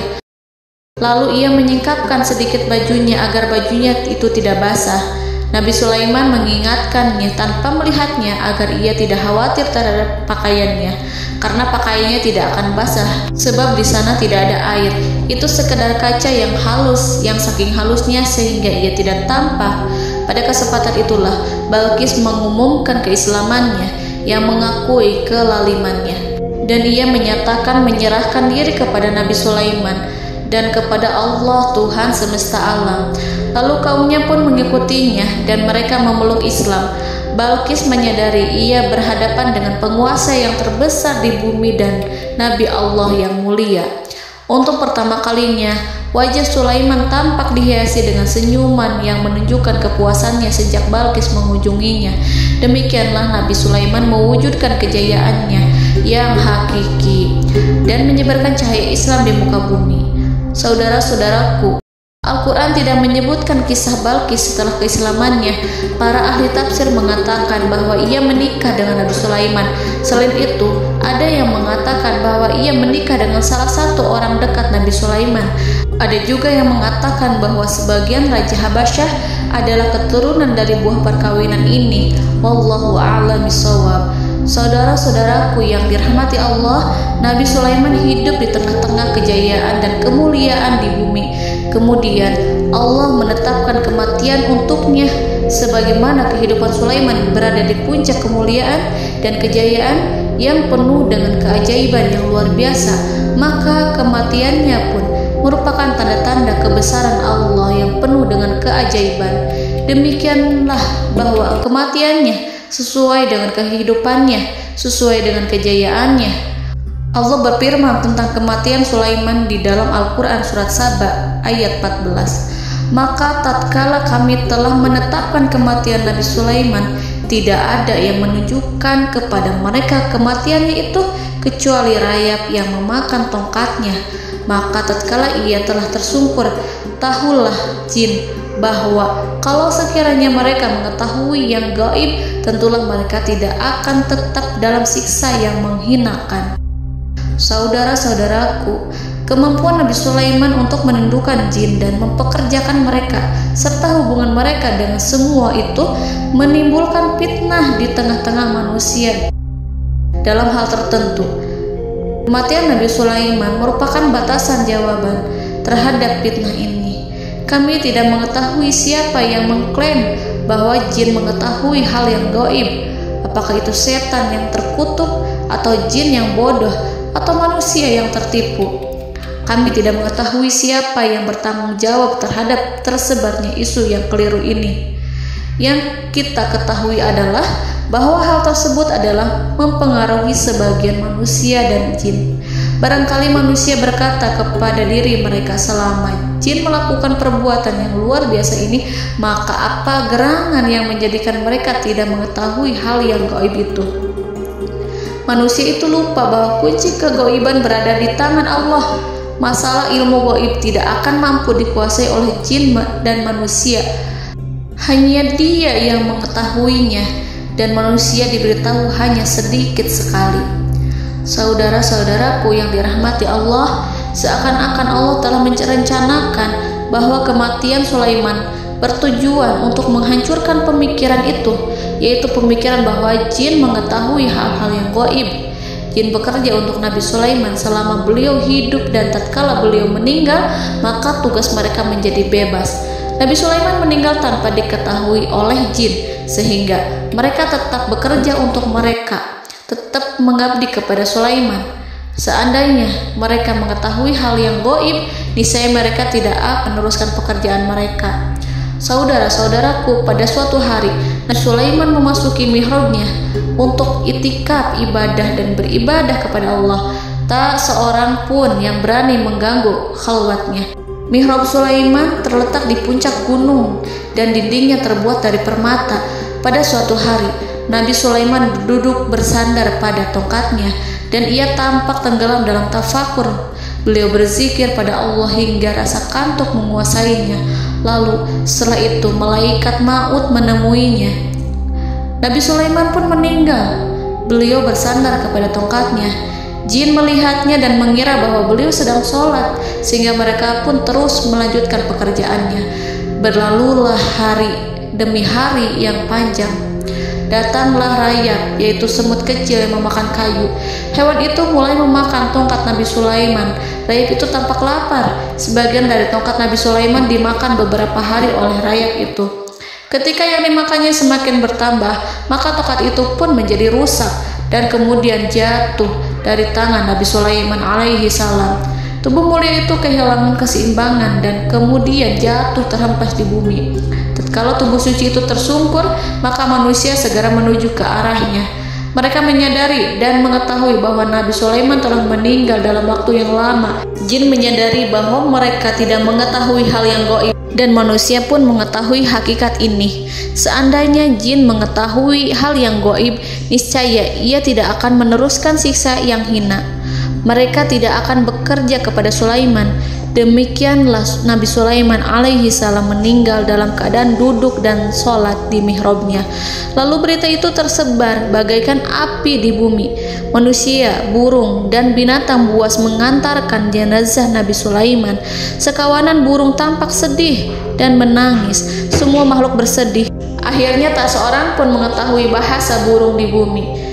Speaker 2: Lalu ia menyingkapkan sedikit bajunya agar bajunya itu tidak basah. Nabi Sulaiman mengingatkannya tanpa melihatnya agar ia tidak khawatir terhadap pakaiannya, karena pakaiannya tidak akan basah sebab di sana tidak ada air. Itu sekedar kaca yang halus, yang saking halusnya sehingga ia tidak tampak. Pada kesempatan itulah Balqis mengumumkan keislamannya yang mengakui kelalimannya, dan ia menyatakan menyerahkan diri kepada Nabi Sulaiman dan kepada Allah Tuhan semesta alam. Lalu kaumnya pun mengikutinya dan mereka memeluk Islam. Balqis menyadari ia berhadapan dengan penguasa yang terbesar di bumi dan Nabi Allah yang mulia. Untuk pertama kalinya, wajah Sulaiman tampak dihiasi dengan senyuman yang menunjukkan kepuasannya sejak Balqis mengunjunginya. Demikianlah Nabi Sulaiman mewujudkan kejayaannya yang hakiki dan menyebarkan cahaya Islam di muka bumi. Saudara-saudaraku, Al-Quran tidak menyebutkan kisah Balqis setelah keislamannya. Para ahli tafsir mengatakan bahwa ia menikah dengan Nabi Sulaiman. Selain itu, ada yang mengatakan bahwa ia menikah dengan salah satu orang dekat Nabi Sulaiman. Ada juga yang mengatakan bahwa sebagian Raja Habasyah adalah keturunan dari buah perkawinan ini. Wallahu a'lam bishawab. Saudara-saudaraku yang dirahmati Allah, Nabi Sulaiman hidup di tengah-tengah kejayaan dan kemuliaan di bumi. Kemudian Allah menetapkan kematian untuknya, sebagaimana kehidupan Sulaiman berada di puncak kemuliaan dan kejayaan yang penuh dengan keajaiban yang luar biasa, maka kematiannya pun merupakan tanda-tanda kebesaran Allah yang penuh dengan keajaiban. Demikianlah bahwa kematiannya sesuai dengan kehidupannya, sesuai dengan kejayaannya. Allah berfirman tentang kematian Sulaiman di dalam Al-Quran Surat Saba ayat 14. Maka tatkala kami telah menetapkan kematian Nabi Sulaiman, tidak ada yang menunjukkan kepada mereka kematiannya itu kecuali rayap yang memakan tongkatnya. Maka tatkala ia telah tersungkur, tahulah jin bahwa kalau sekiranya mereka mengetahui yang gaib, tentulah mereka tidak akan tetap dalam siksa yang menghinakan. Saudara-saudaraku, kemampuan Nabi Sulaiman untuk menundukkan jin dan mempekerjakan mereka serta hubungan mereka dengan semua itu menimbulkan fitnah di tengah-tengah manusia dalam hal tertentu. Kematian Nabi Sulaiman merupakan batasan jawaban terhadap fitnah ini. Kami tidak mengetahui siapa yang mengklaim bahwa jin mengetahui hal yang gaib. Apakah itu setan yang terkutuk, atau jin yang bodoh, atau manusia yang tertipu? Kami tidak mengetahui siapa yang bertanggung jawab terhadap tersebarnya isu yang keliru ini. Yang kita ketahui adalah bahwa hal tersebut adalah mempengaruhi sebagian manusia dan jin. Barangkali manusia berkata kepada diri mereka, selama jin melakukan perbuatan yang luar biasa ini, maka apa gerangan yang menjadikan mereka tidak mengetahui hal yang gaib itu? Manusia itu lupa bahwa kunci kegaiban berada di tangan Allah. Masalah ilmu gaib tidak akan mampu dikuasai oleh jin dan manusia. Hanya Dia yang mengetahuinya, dan manusia diberitahu hanya sedikit sekali. Saudara-saudaraku yang dirahmati Allah, seakan-akan Allah telah merencanakan bahwa kematian Sulaiman bertujuan untuk menghancurkan pemikiran itu, yaitu pemikiran bahwa jin mengetahui hal-hal yang gaib. Jin bekerja untuk Nabi Sulaiman selama beliau hidup, dan tatkala beliau meninggal, maka tugas mereka menjadi bebas. Nabi Sulaiman meninggal tanpa diketahui oleh jin, sehingga mereka tetap bekerja untuk mereka, tetap mengabdi kepada Sulaiman. Seandainya mereka mengetahui hal yang gaib, niscaya mereka tidak akan meneruskan pekerjaan mereka. Saudara-saudaraku, pada suatu hari Nabi Sulaiman memasuki mihrabnya untuk itikaf ibadah dan beribadah kepada Allah. Tak seorang pun yang berani mengganggu khalwatnya. Mihrab Sulaiman terletak di puncak gunung dan dindingnya terbuat dari permata. Pada suatu hari, Nabi Sulaiman duduk bersandar pada tongkatnya dan ia tampak tenggelam dalam tafakur. Beliau berzikir pada Allah hingga rasa kantuk menguasainya. Lalu setelah itu malaikat maut menemuinya. Nabi Sulaiman pun meninggal. Beliau bersandar kepada tongkatnya. Jin melihatnya dan mengira bahwa beliau sedang sholat, sehingga mereka pun terus melanjutkan pekerjaannya. Berlalulah hari demi hari yang panjang. Datanglah rayap, yaitu semut kecil yang memakan kayu. Hewan itu mulai memakan tongkat Nabi Sulaiman. Rayap itu tampak lapar. Sebagian dari tongkat Nabi Sulaiman dimakan beberapa hari oleh rayap itu. Ketika yang dimakannya semakin bertambah, maka tongkat itu pun menjadi rusak dan kemudian jatuh dari tangan Nabi Sulaiman alaihi salam. Tubuh mulia itu kehilangan keseimbangan dan kemudian jatuh terhempas di bumi. Tatkala tubuh suci itu tersungkur, maka manusia segera menuju ke arahnya. Mereka menyadari dan mengetahui bahwa Nabi Sulaiman telah meninggal dalam waktu yang lama. Jin menyadari bahwa mereka tidak mengetahui hal yang gaib, dan manusia pun mengetahui hakikat ini. Seandainya jin mengetahui hal yang gaib, niscaya ia tidak akan meneruskan siksa yang hina. Mereka tidak akan bekerja kepada Sulaiman. Demikianlah Nabi Sulaiman alaihi salam meninggal dalam keadaan duduk dan sholat di mihrabnya. Lalu berita itu tersebar bagaikan api di bumi. Manusia, burung, dan binatang buas mengantarkan jenazah Nabi Sulaiman. Sekawanan burung tampak sedih dan menangis. Semua makhluk bersedih. Akhirnya tak seorang pun mengetahui bahasa burung di bumi.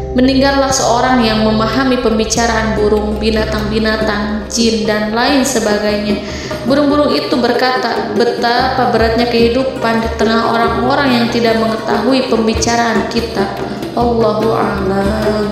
Speaker 2: Meninggallah seorang yang memahami pembicaraan burung, binatang-binatang, jin, dan lain sebagainya. Burung-burung itu berkata, betapa beratnya kehidupan di tengah orang-orang yang tidak mengetahui pembicaraan kita. Allahu a'lam.